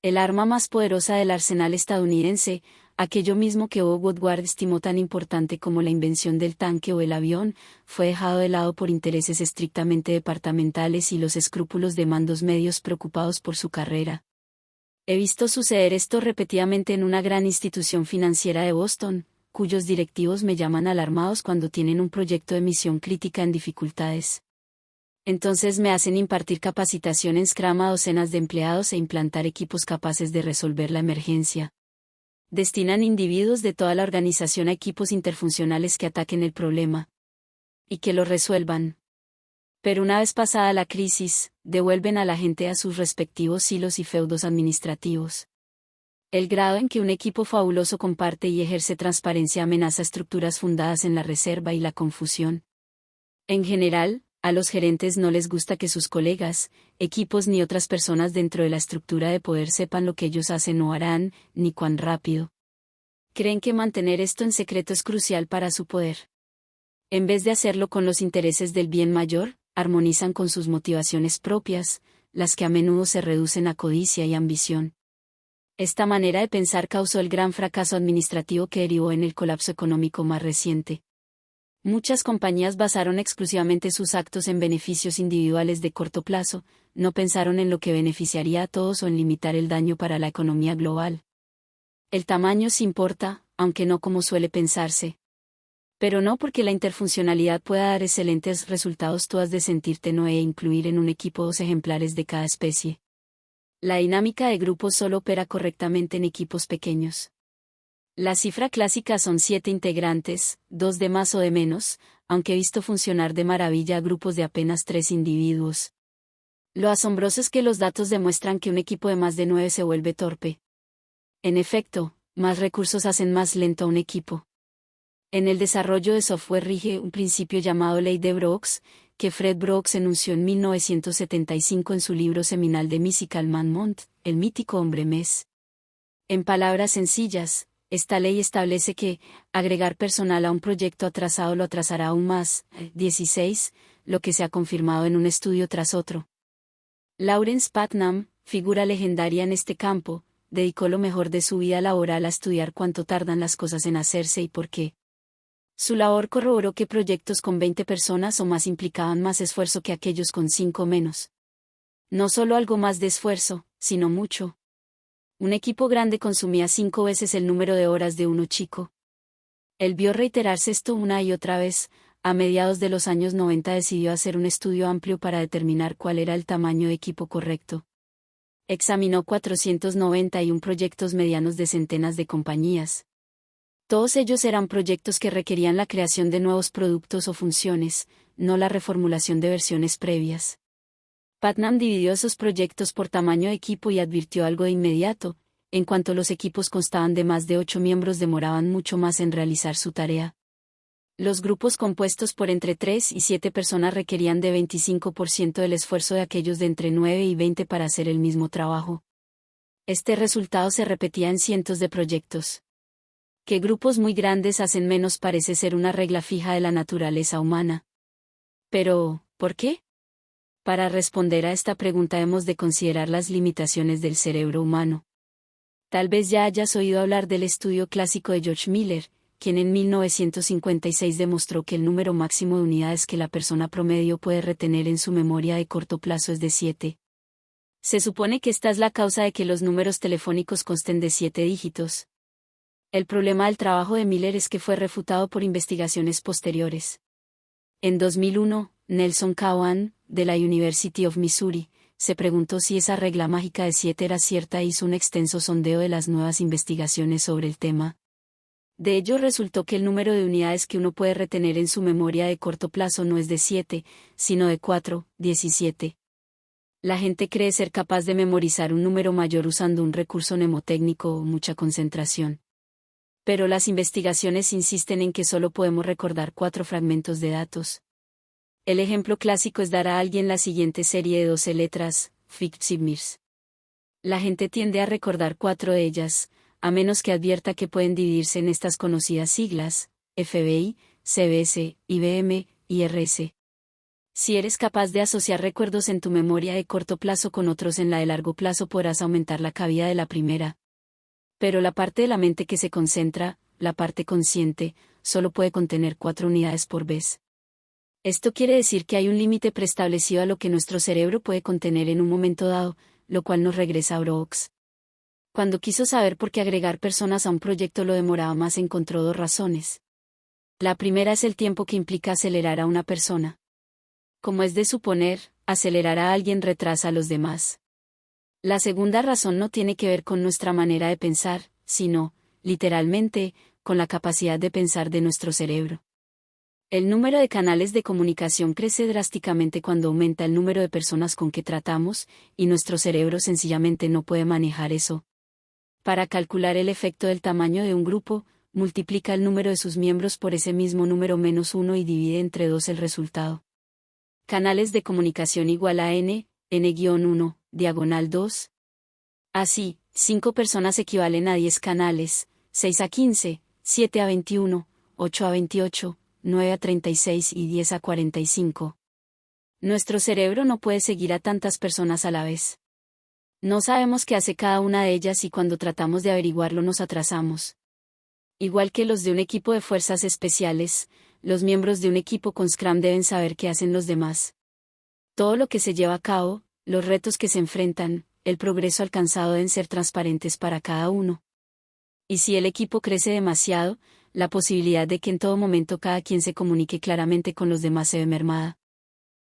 El arma más poderosa del arsenal estadounidense, aquello mismo que Woodward estimó tan importante como la invención del tanque o el avión, fue dejado de lado por intereses estrictamente departamentales y los escrúpulos de mandos medios preocupados por su carrera. He visto suceder esto repetidamente en una gran institución financiera de Boston, cuyos directivos me llaman alarmados cuando tienen un proyecto de misión crítica en dificultades. Entonces me hacen impartir capacitación en Scrum a docenas de empleados e implantar equipos capaces de resolver la emergencia. Destinan individuos de toda la organización a equipos interfuncionales que ataquen el problema y que lo resuelvan. Pero una vez pasada la crisis, devuelven a la gente a sus respectivos silos y feudos administrativos. El grado en que un equipo fabuloso comparte y ejerce transparencia amenaza estructuras fundadas en la reserva y la confusión. En general, a los gerentes no les gusta que sus colegas, equipos ni otras personas dentro de la estructura de poder sepan lo que ellos hacen o harán, ni cuán rápido. Creen que mantener esto en secreto es crucial para su poder. En vez de hacerlo con los intereses del bien mayor, armonizan con sus motivaciones propias, las que a menudo se reducen a codicia y ambición. Esta manera de pensar causó el gran fracaso administrativo que derivó en el colapso económico más reciente. Muchas compañías basaron exclusivamente sus actos en beneficios individuales de corto plazo, no pensaron en lo que beneficiaría a todos o en limitar el daño para la economía global. El tamaño sí importa, aunque no como suele pensarse. Pero no porque la interfuncionalidad pueda dar excelentes resultados tú has de sentirte no e incluir en un equipo 2 ejemplares de cada especie. La dinámica de grupos solo opera correctamente en equipos pequeños. La cifra clásica son 7 integrantes, 2 de más o de menos, aunque he visto funcionar de maravilla a grupos de apenas 3 individuos. Lo asombroso es que los datos demuestran que un equipo de más de 9 se vuelve torpe. En efecto, más recursos hacen más lento a un equipo. En el desarrollo de software rige un principio llamado Ley de Brooks, que Fred Brooks enunció en 1975 en su libro seminal de Mystical Man Month, el mítico hombre mes. En palabras sencillas, esta ley establece que, agregar personal a un proyecto atrasado lo atrasará aún más. 16, lo que se ha confirmado en un estudio tras otro. Lawrence Putnam, figura legendaria en este campo, dedicó lo mejor de su vida laboral a estudiar cuánto tardan las cosas en hacerse y por qué. Su labor corroboró que proyectos con 20 personas o más implicaban más esfuerzo que aquellos con 5 o menos. No solo algo más de esfuerzo, sino mucho. Un equipo grande consumía 5 veces el número de horas de uno chico. Él vio reiterarse esto una y otra vez. A mediados de los años 90 decidió hacer un estudio amplio para determinar cuál era el tamaño de equipo correcto. Examinó 491 proyectos medianos de centenas de compañías. Todos ellos eran proyectos que requerían la creación de nuevos productos o funciones, no la reformulación de versiones previas. Putnam dividió esos proyectos por tamaño de equipo y advirtió algo de inmediato: en cuanto los equipos constaban de más de 8 miembros demoraban mucho más en realizar su tarea. Los grupos compuestos por entre 3 y 7 personas requerían de 25% del esfuerzo de aquellos de entre 9 y 20 para hacer el mismo trabajo. Este resultado se repetía en cientos de proyectos. Que grupos muy grandes hacen menos parece ser una regla fija de la naturaleza humana. Pero, ¿por qué? Para responder a esta pregunta hemos de considerar las limitaciones del cerebro humano. Tal vez ya hayas oído hablar del estudio clásico de George Miller, quien en 1956 demostró que el número máximo de unidades que la persona promedio puede retener en su memoria de corto plazo es de 7. Se supone que esta es la causa de que los números telefónicos consten de 7 dígitos. El problema del trabajo de Miller es que fue refutado por investigaciones posteriores. En 2001, Nelson Cowan, de la University of Missouri, se preguntó si esa regla mágica de 7 era cierta e hizo un extenso sondeo de las nuevas investigaciones sobre el tema. De ello resultó que el número de unidades que uno puede retener en su memoria de corto plazo no es de 7, sino de 4, 17. La gente cree ser capaz de memorizar un número mayor usando un recurso mnemotécnico o mucha concentración. Pero las investigaciones insisten en que solo podemos recordar 4 fragmentos de datos. El ejemplo clásico es dar a alguien la siguiente serie de 12 letras, Fitzsimmons. La gente tiende a recordar 4 de ellas, a menos que advierta que pueden dividirse en estas conocidas siglas: FBI, CBS, IBM, IRS. Si eres capaz de asociar recuerdos en tu memoria de corto plazo con otros en la de largo plazo, podrás aumentar la cavidad de la primera. Pero la parte de la mente que se concentra, la parte consciente, solo puede contener 4 unidades por vez. Esto quiere decir que hay un límite preestablecido a lo que nuestro cerebro puede contener en un momento dado, lo cual nos regresa a Brooks. Cuando quiso saber por qué agregar personas a un proyecto lo demoraba más, encontró 2 razones. La primera es el tiempo que implica acelerar a una persona. Como es de suponer, acelerar a alguien retrasa a los demás. La segunda razón no tiene que ver con nuestra manera de pensar, sino, literalmente, con la capacidad de pensar de nuestro cerebro. El número de canales de comunicación crece drásticamente cuando aumenta el número de personas con que tratamos, y nuestro cerebro sencillamente no puede manejar eso. Para calcular el efecto del tamaño de un grupo, multiplica el número de sus miembros por ese mismo número menos 1 y divide entre 2 el resultado. Canales de comunicación igual a n-1, diagonal 2. Así, 5 personas equivalen a 10 canales, 6 a 15, 7 a 21, 8 a 28, 9 a 36 y 10 a 45. Nuestro cerebro no puede seguir a tantas personas a la vez. No sabemos qué hace cada una de ellas y cuando tratamos de averiguarlo nos atrasamos. Igual que los de un equipo de fuerzas especiales, los miembros de un equipo con Scrum deben saber qué hacen los demás. Todo lo que se lleva a cabo, los retos que se enfrentan, el progreso alcanzado deben ser transparentes para cada uno. Y si el equipo crece demasiado, la posibilidad de que en todo momento cada quien se comunique claramente con los demás se ve mermada.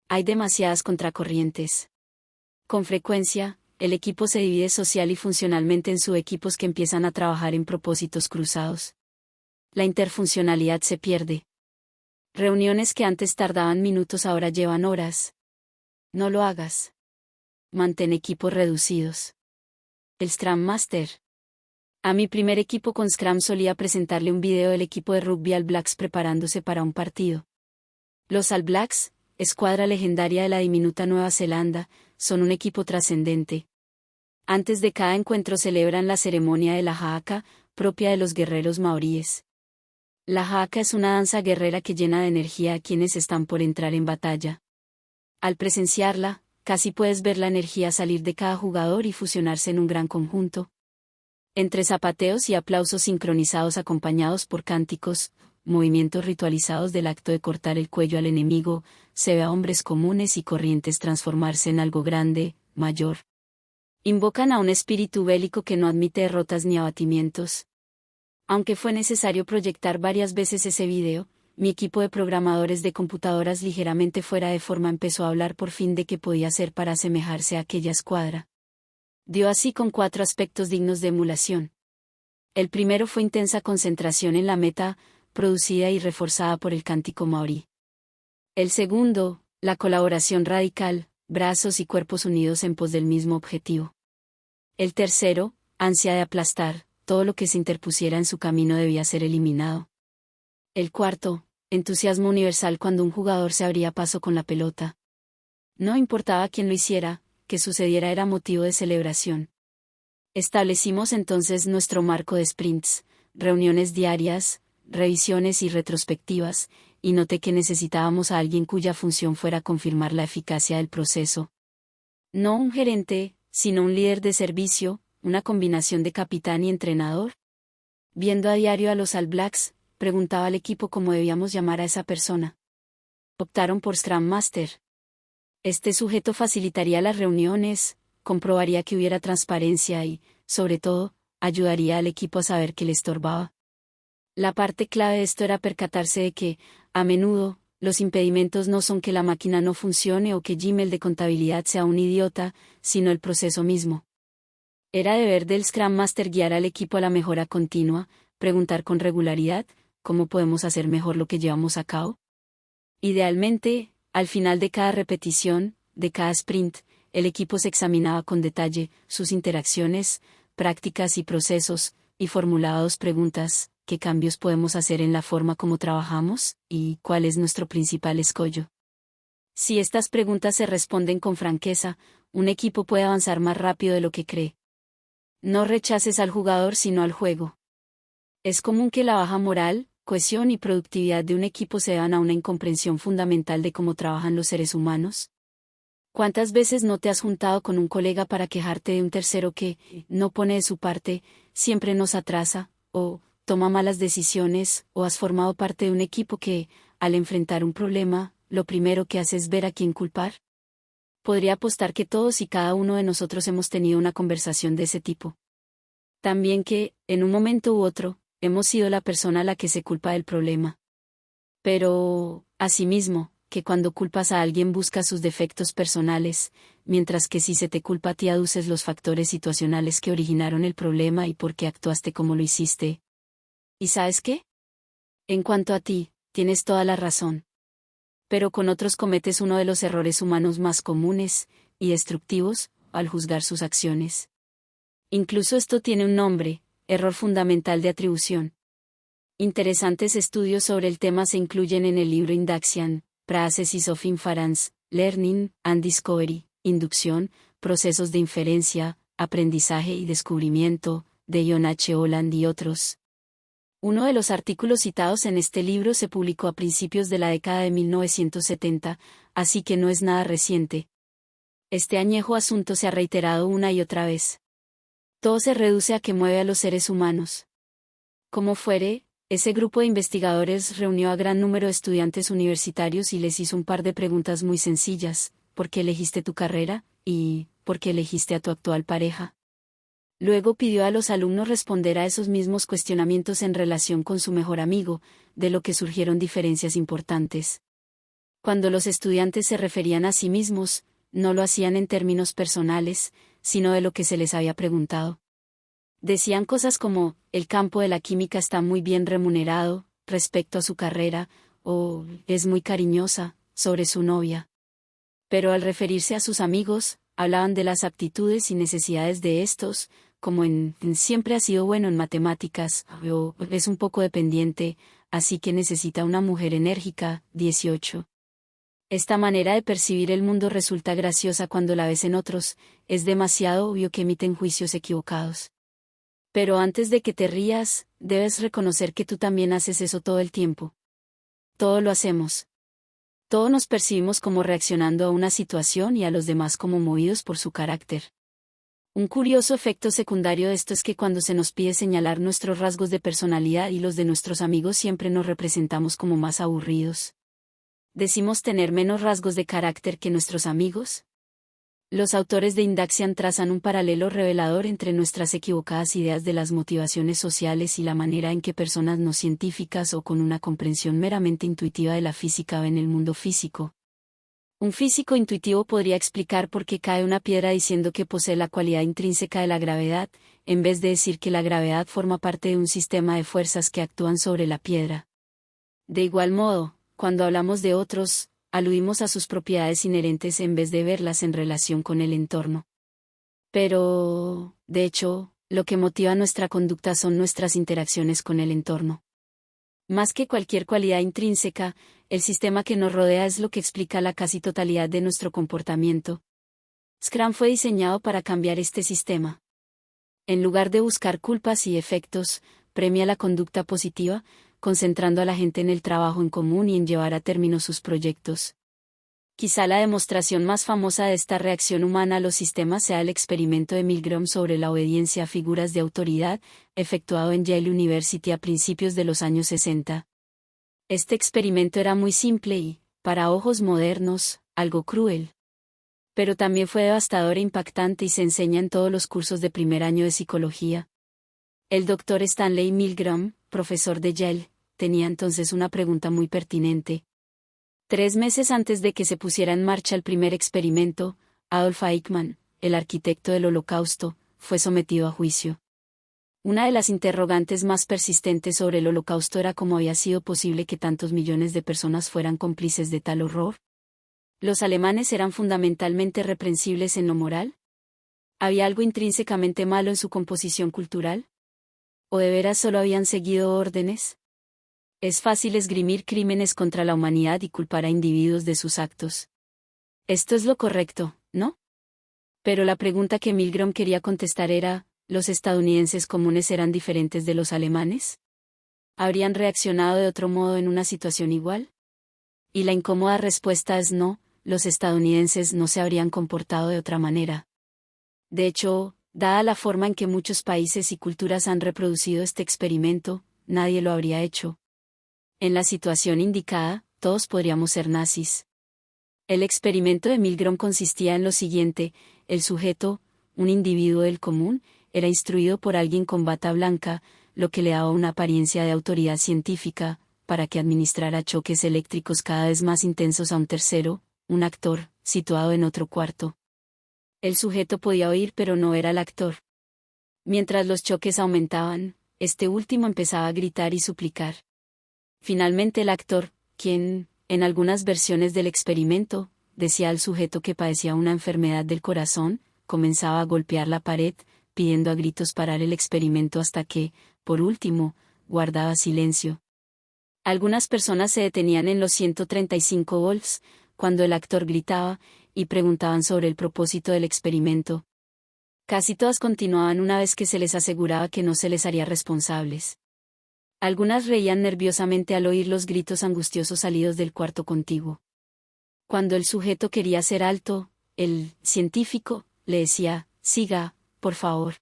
Hay demasiadas contracorrientes. Con frecuencia, el equipo se divide social y funcionalmente en subequipos que empiezan a trabajar en propósitos cruzados. La interfuncionalidad se pierde. Reuniones que antes tardaban minutos ahora llevan horas. No lo hagas. Mantén equipos reducidos. El Scrum Master. A mi primer equipo con Scrum solía presentarle un video del equipo de rugby All Blacks preparándose para un partido. Los All Blacks, escuadra legendaria de la diminuta Nueva Zelanda, son un equipo trascendente. Antes de cada encuentro celebran la ceremonia de la haka, propia de los guerreros maoríes. La haka es una danza guerrera que llena de energía a quienes están por entrar en batalla. Al presenciarla, casi puedes ver la energía salir de cada jugador y fusionarse en un gran conjunto. Entre zapateos y aplausos sincronizados acompañados por cánticos, movimientos ritualizados del acto de cortar el cuello al enemigo, se ve a hombres comunes y corrientes transformarse en algo grande, mayor. Invocan a un espíritu bélico que no admite derrotas ni abatimientos. Aunque fue necesario proyectar varias veces ese video, mi equipo de programadores de computadoras ligeramente fuera de forma empezó a hablar por fin de qué podía hacer para asemejarse a aquella escuadra. Dio así con 4 aspectos dignos de emulación. El primero fue intensa concentración en la meta, producida y reforzada por el cántico maorí. El segundo, la colaboración radical, brazos y cuerpos unidos en pos del mismo objetivo. El tercero, ansia de aplastar, todo lo que se interpusiera en su camino debía ser eliminado. El cuarto, entusiasmo universal cuando un jugador se abría paso con la pelota. No importaba quién lo hiciera, que sucediera era motivo de celebración. Establecimos entonces nuestro marco de sprints, reuniones diarias, revisiones y retrospectivas, y noté que necesitábamos a alguien cuya función fuera confirmar la eficacia del proceso. No un gerente, sino un líder de servicio, una combinación de capitán y entrenador. Viendo a diario a los All Blacks, preguntaba al equipo cómo debíamos llamar a esa persona. Optaron por Scrum Master. Este sujeto facilitaría las reuniones, comprobaría que hubiera transparencia y, sobre todo, ayudaría al equipo a saber qué le estorbaba. La parte clave de esto era percatarse de que, a menudo, los impedimentos no son que la máquina no funcione o que Jim el de contabilidad sea un idiota, sino el proceso mismo. Era deber del Scrum Master guiar al equipo a la mejora continua, preguntar con regularidad, ¿cómo podemos hacer mejor lo que llevamos a cabo? Idealmente, al final de cada repetición, de cada sprint, el equipo se examinaba con detalle sus interacciones, prácticas y procesos, y formulaba 2 preguntas: ¿qué cambios podemos hacer en la forma como trabajamos? ¿Y cuál es nuestro principal escollo? Si estas preguntas se responden con franqueza, un equipo puede avanzar más rápido de lo que cree. No rechaces al jugador sino al juego. Es común que la baja moral, cohesión y productividad de un equipo se deban a una incomprensión fundamental de cómo trabajan los seres humanos. ¿Cuántas veces no te has juntado con un colega para quejarte de un tercero que no pone de su parte, siempre nos atrasa, o toma malas decisiones, o has formado parte de un equipo que, al enfrentar un problema, lo primero que hace es ver a quién culpar? Podría apostar que todos y cada uno de nosotros hemos tenido una conversación de ese tipo. También que, en un momento u otro, hemos sido la persona a la que se culpa del problema. Pero, asimismo, que cuando culpas a alguien buscas sus defectos personales, mientras que si se te culpa a ti aduces los factores situacionales que originaron el problema y por qué actuaste como lo hiciste. ¿Y sabes qué? En cuanto a ti, tienes toda la razón. Pero con otros cometes uno de los errores humanos más comunes y destructivos, al juzgar sus acciones. Incluso esto tiene un nombre: error fundamental de atribución. Interesantes estudios sobre el tema se incluyen en el libro Induction, Processes of Inference, Learning and Discovery, Inducción, Procesos de Inferencia, Aprendizaje y Descubrimiento, de John H. Holland y otros. Uno de los artículos citados en este libro se publicó a principios de la década de 1970, así que no es nada reciente. Este añejo asunto se ha reiterado una y otra vez. Todo se reduce a qué mueve a los seres humanos. Como fuere, ese grupo de investigadores reunió a gran número de estudiantes universitarios y les hizo un par de preguntas muy sencillas: ¿por qué elegiste tu carrera? ¿Y por qué elegiste a tu actual pareja? Luego pidió a los alumnos responder a esos mismos cuestionamientos en relación con su mejor amigo, de lo que surgieron diferencias importantes. Cuando los estudiantes se referían a sí mismos, no lo hacían en términos personales, sino de lo que se les había preguntado. Decían cosas como: el campo de la química está muy bien remunerado, respecto a su carrera, o es muy cariñosa, sobre su novia. Pero al referirse a sus amigos, hablaban de las aptitudes y necesidades de estos, como en siempre ha sido bueno en matemáticas, o es un poco dependiente, así que necesita una mujer enérgica. 18. Esta manera de percibir el mundo resulta graciosa cuando la ves en otros, es demasiado obvio que emiten juicios equivocados. Pero antes de que te rías, debes reconocer que tú también haces eso todo el tiempo. Todo lo hacemos. Todos nos percibimos como reaccionando a una situación y a los demás como movidos por su carácter. Un curioso efecto secundario de esto es que cuando se nos pide señalar nuestros rasgos de personalidad y los de nuestros amigos siempre nos representamos como más aburridos. ¿Decimos tener menos rasgos de carácter que nuestros amigos? Los autores de Indaxian trazan un paralelo revelador entre nuestras equivocadas ideas de las motivaciones sociales y la manera en que personas no científicas o con una comprensión meramente intuitiva de la física ven el mundo físico. Un físico intuitivo podría explicar por qué cae una piedra diciendo que posee la cualidad intrínseca de la gravedad, en vez de decir que la gravedad forma parte de un sistema de fuerzas que actúan sobre la piedra. De igual modo, cuando hablamos de otros, aludimos a sus propiedades inherentes en vez de verlas en relación con el entorno. Pero, de hecho, lo que motiva nuestra conducta son nuestras interacciones con el entorno. Más que cualquier cualidad intrínseca, el sistema que nos rodea es lo que explica la casi totalidad de nuestro comportamiento. Scrum fue diseñado para cambiar este sistema. En lugar de buscar culpas y efectos, premia la conducta positiva, concentrando a la gente en el trabajo en común y en llevar a término sus proyectos. Quizá la demostración más famosa de esta reacción humana a los sistemas sea el experimento de Milgram sobre la obediencia a figuras de autoridad, efectuado en Yale University a principios de los años 60. Este experimento era muy simple y, para ojos modernos, algo cruel. Pero también fue devastador e impactante y se enseña en todos los cursos de primer año de psicología. El Dr. Stanley Milgram, profesor de Yale, tenía entonces una pregunta muy pertinente. 3 meses antes de que se pusiera en marcha el primer experimento, Adolf Eichmann, el arquitecto del Holocausto, fue sometido a juicio. Una de las interrogantes más persistentes sobre el Holocausto era cómo había sido posible que tantos millones de personas fueran cómplices de tal horror. ¿Los alemanes eran fundamentalmente reprensibles en lo moral? ¿Había algo intrínsecamente malo en su composición cultural? ¿O de veras solo habían seguido órdenes? Es fácil esgrimir crímenes contra la humanidad y culpar a individuos de sus actos. Esto es lo correcto, ¿no? Pero la pregunta que Milgram quería contestar era, ¿los estadounidenses comunes eran diferentes de los alemanes? ¿Habrían reaccionado de otro modo en una situación igual? Y la incómoda respuesta es no, los estadounidenses no se habrían comportado de otra manera. De hecho, dada la forma en que muchos países y culturas han reproducido este experimento, nadie lo habría hecho. En la situación indicada, todos podríamos ser nazis. El experimento de Milgram consistía en lo siguiente: el sujeto, un individuo del común, era instruido por alguien con bata blanca, lo que le daba una apariencia de autoridad científica, para que administrara choques eléctricos cada vez más intensos a un tercero, un actor, situado en otro cuarto. El sujeto podía oír pero no era el actor. Mientras los choques aumentaban, este último empezaba a gritar y suplicar. Finalmente el actor, quien, en algunas versiones del experimento, decía al sujeto que padecía una enfermedad del corazón, comenzaba a golpear la pared, pidiendo a gritos parar el experimento hasta que, por último, guardaba silencio. Algunas personas se detenían en los 135 volts, cuando el actor gritaba, y preguntaban sobre el propósito del experimento. Casi todas continuaban una vez que se les aseguraba que no se les haría responsables. Algunas reían nerviosamente al oír los gritos angustiosos salidos del cuarto contiguo. Cuando el sujeto quería ser alto, el científico le decía, siga, por favor.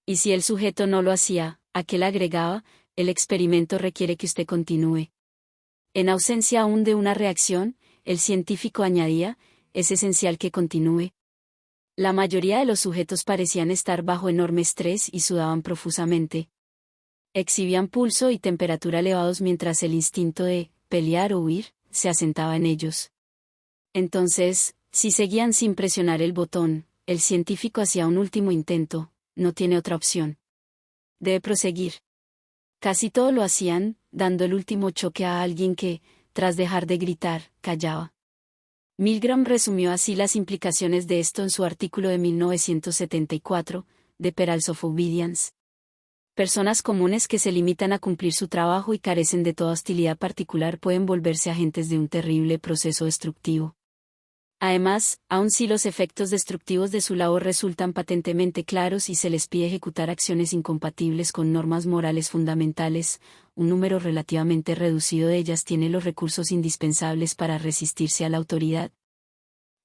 Y si el sujeto no lo hacía, aquel agregaba, el experimento requiere que usted continúe. En ausencia aún de una reacción, el científico añadía, es esencial que continúe. La mayoría de los sujetos parecían estar bajo enorme estrés y sudaban profusamente. Exhibían pulso y temperatura elevados mientras el instinto de pelear o huir se asentaba en ellos. Entonces, si seguían sin presionar el botón, el científico hacía un último intento, no tiene otra opción. Debe proseguir. Casi todo lo hacían, dando el último choque a alguien que, tras dejar de gritar, callaba. Milgram resumió así las implicaciones de esto en su artículo de 1974, The Perils of Obedience. Personas comunes que se limitan a cumplir su trabajo y carecen de toda hostilidad particular pueden volverse agentes de un terrible proceso destructivo. Además, aun si los efectos destructivos de su labor resultan patentemente claros y se les pide ejecutar acciones incompatibles con normas morales fundamentales, un número relativamente reducido de ellas tiene los recursos indispensables para resistirse a la autoridad.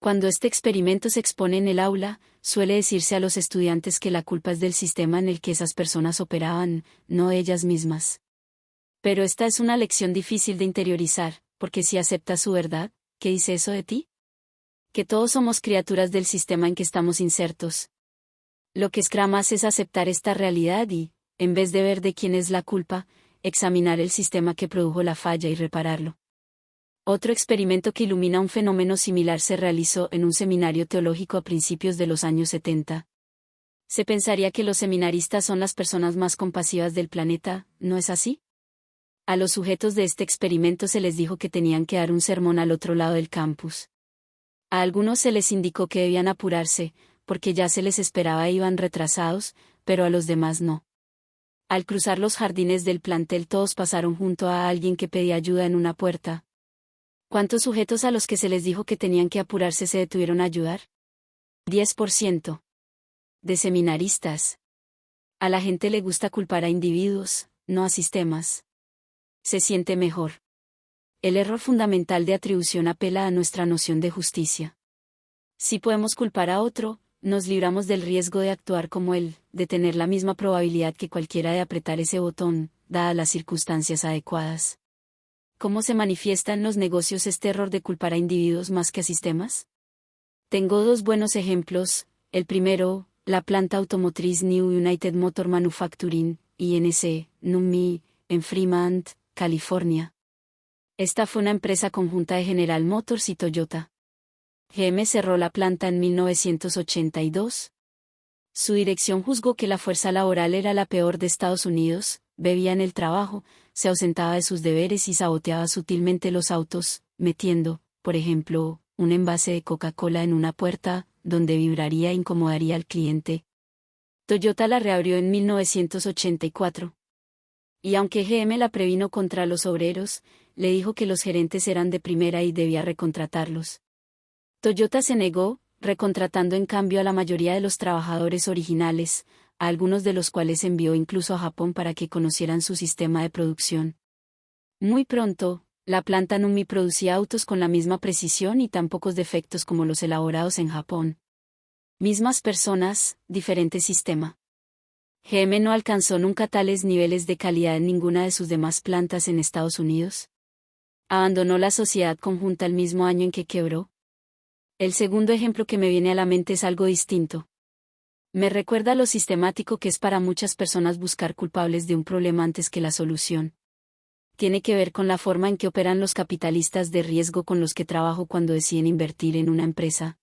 Cuando este experimento se expone en el aula, suele decirse a los estudiantes que la culpa es del sistema en el que esas personas operaban, no ellas mismas. Pero esta es una lección difícil de interiorizar, porque si aceptas su verdad, ¿qué dice eso de ti? Que todos somos criaturas del sistema en que estamos insertos. Lo que Scrum hace es aceptar esta realidad y, en vez de ver de quién es la culpa, examinar el sistema que produjo la falla y repararlo. Otro experimento que ilumina un fenómeno similar se realizó en un seminario teológico a principios de los años 70. Se pensaría que los seminaristas son las personas más compasivas del planeta, ¿no es así? A los sujetos de este experimento se les dijo que tenían que dar un sermón al otro lado del campus. A algunos se les indicó que debían apurarse, porque ya se les esperaba e iban retrasados, pero a los demás no. Al cruzar los jardines del plantel todos pasaron junto a alguien que pedía ayuda en una puerta. ¿Cuántos sujetos a los que se les dijo que tenían que apurarse se detuvieron a ayudar? 10%. De seminaristas. A la gente le gusta culpar a individuos, no a sistemas. Se siente mejor. El error fundamental de atribución apela a nuestra noción de justicia. Si podemos culpar a otro, nos libramos del riesgo de actuar como él, de tener la misma probabilidad que cualquiera de apretar ese botón, dadas las circunstancias adecuadas. ¿Cómo se manifiesta en los negocios este error de culpar a individuos más que a sistemas? Tengo dos buenos ejemplos. El primero, la planta automotriz New United Motor Manufacturing, INC, NUMMI, en Fremont, California. Esta fue una empresa conjunta de General Motors y Toyota. GM cerró la planta en 1982. Su dirección juzgó que la fuerza laboral era la peor de Estados Unidos, bebía en el trabajo, se ausentaba de sus deberes y saboteaba sutilmente los autos, metiendo, por ejemplo, un envase de Coca-Cola en una puerta, donde vibraría e incomodaría al cliente. Toyota la reabrió en 1984. Y aunque GM la previno contra los obreros, le dijo que los gerentes eran de primera y debía recontratarlos. Toyota se negó, recontratando en cambio a la mayoría de los trabajadores originales, a algunos de los cuales envió incluso a Japón para que conocieran su sistema de producción. Muy pronto, la planta NUMMI producía autos con la misma precisión y tan pocos defectos como los elaborados en Japón. Mismas personas, diferente sistema. GM no alcanzó nunca tales niveles de calidad en ninguna de sus demás plantas en Estados Unidos. Abandonó la sociedad conjunta el mismo año en que quebró. El segundo ejemplo que me viene a la mente es algo distinto. Me recuerda lo sistemático que es para muchas personas buscar culpables de un problema antes que la solución. Tiene que ver con la forma en que operan los capitalistas de riesgo con los que trabajo cuando deciden invertir en una empresa.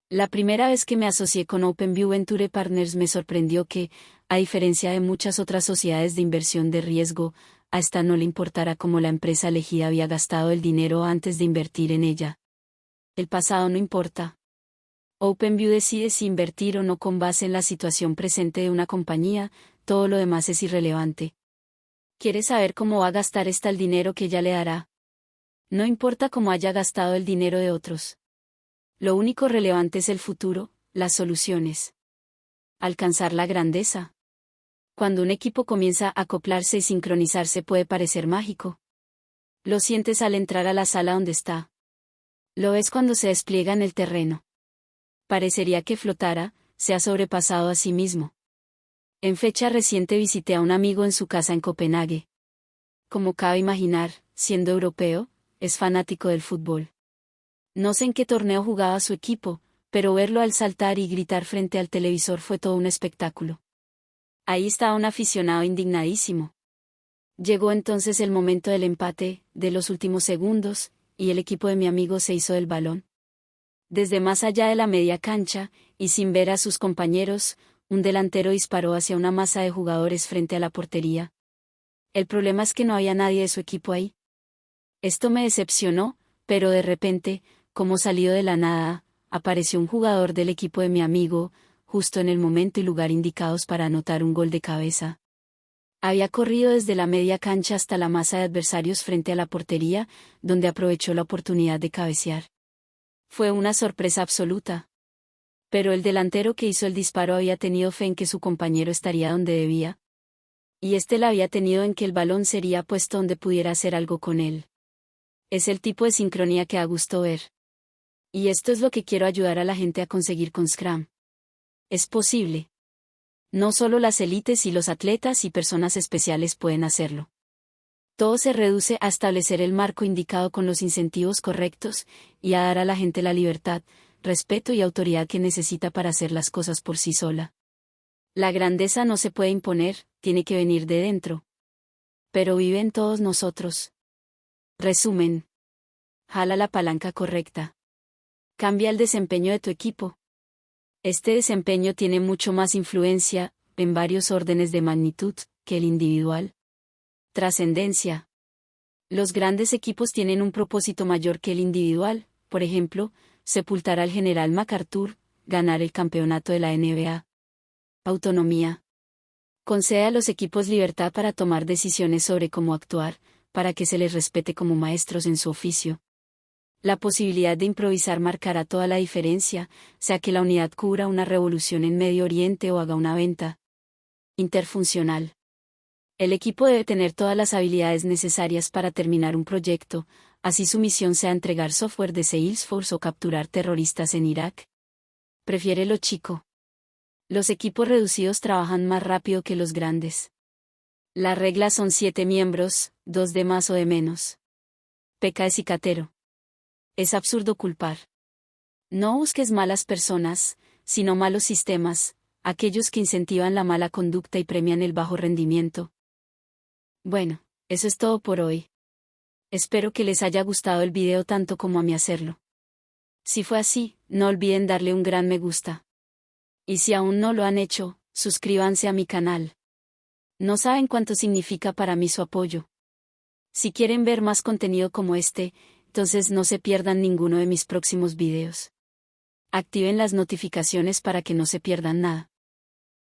La primera vez que me asocié con OpenView Venture Partners me sorprendió que, a diferencia de muchas otras sociedades de inversión de riesgo, a esta no le importara cómo la empresa elegida había gastado el dinero antes de invertir en ella. El pasado no importa. OpenView decide si invertir o no con base en la situación presente de una compañía, todo lo demás es irrelevante. ¿Quiere saber cómo va a gastar esta el dinero que ella le dará? No importa cómo haya gastado el dinero de otros. Lo único relevante es el futuro, las soluciones. Alcanzar la grandeza. Cuando un equipo comienza a acoplarse y sincronizarse puede parecer mágico. Lo sientes al entrar a la sala donde está. Lo ves cuando se despliega en el terreno. Parecería que flotara, se ha sobrepasado a sí mismo. En fecha reciente visité a un amigo en su casa en Copenhague. Como cabe imaginar, siendo europeo, es fanático del fútbol. No sé en qué torneo jugaba su equipo, pero verlo al saltar y gritar frente al televisor fue todo un espectáculo. Ahí estaba un aficionado indignadísimo. Llegó entonces el momento del empate, de los últimos segundos, y el equipo de mi amigo se hizo del balón. Desde más allá de la media cancha, y sin ver a sus compañeros, un delantero disparó hacia una masa de jugadores frente a la portería. El problema es que no había nadie de su equipo ahí. Esto me decepcionó, pero de repente, como salido de la nada, apareció un jugador del equipo de mi amigo, justo en el momento y lugar indicados para anotar un gol de cabeza. Había corrido desde la media cancha hasta la masa de adversarios frente a la portería, donde aprovechó la oportunidad de cabecear. Fue una sorpresa absoluta. Pero el delantero que hizo el disparo había tenido fe en que su compañero estaría donde debía. Y éste la había tenido en que el balón sería puesto donde pudiera hacer algo con él. Es el tipo de sincronía que da gusto ver. Y esto es lo que quiero ayudar a la gente a conseguir con Scrum. Es posible. No solo las élites y los atletas y personas especiales pueden hacerlo. Todo se reduce a establecer el marco indicado con los incentivos correctos y a dar a la gente la libertad, respeto y autoridad que necesita para hacer las cosas por sí sola. La grandeza no se puede imponer, tiene que venir de dentro. Pero vive en todos nosotros. Resumen. Jala la palanca correcta. Cambia el desempeño de tu equipo. Este desempeño tiene mucho más influencia, en varios órdenes de magnitud, que el individual. Trascendencia. Los grandes equipos tienen un propósito mayor que el individual, por ejemplo, sepultar al general MacArthur, ganar el campeonato de la NBA. Autonomía. Concede a los equipos libertad para tomar decisiones sobre cómo actuar, para que se les respete como maestros en su oficio. La posibilidad de improvisar marcará toda la diferencia, sea que la unidad cubra una revolución en Medio Oriente o haga una venta. Interfuncional. El equipo debe tener todas las habilidades necesarias para terminar un proyecto, así su misión sea entregar software de Salesforce o capturar terroristas en Irak. Prefiere lo chico. Los equipos reducidos trabajan más rápido que los grandes. La regla son 7 miembros, 2 de más o de menos. Peca de cicatero. Es absurdo culpar. No busques malas personas, sino malos sistemas, aquellos que incentivan la mala conducta y premian el bajo rendimiento. Bueno, eso es todo por hoy. Espero que les haya gustado el video tanto como a mí hacerlo. Si fue así, no olviden darle un gran me gusta. Y si aún no lo han hecho, suscríbanse a mi canal. No saben cuánto significa para mí su apoyo. Si quieren ver más contenido como este, entonces no se pierdan ninguno de mis próximos videos. Activen las notificaciones para que no se pierdan nada.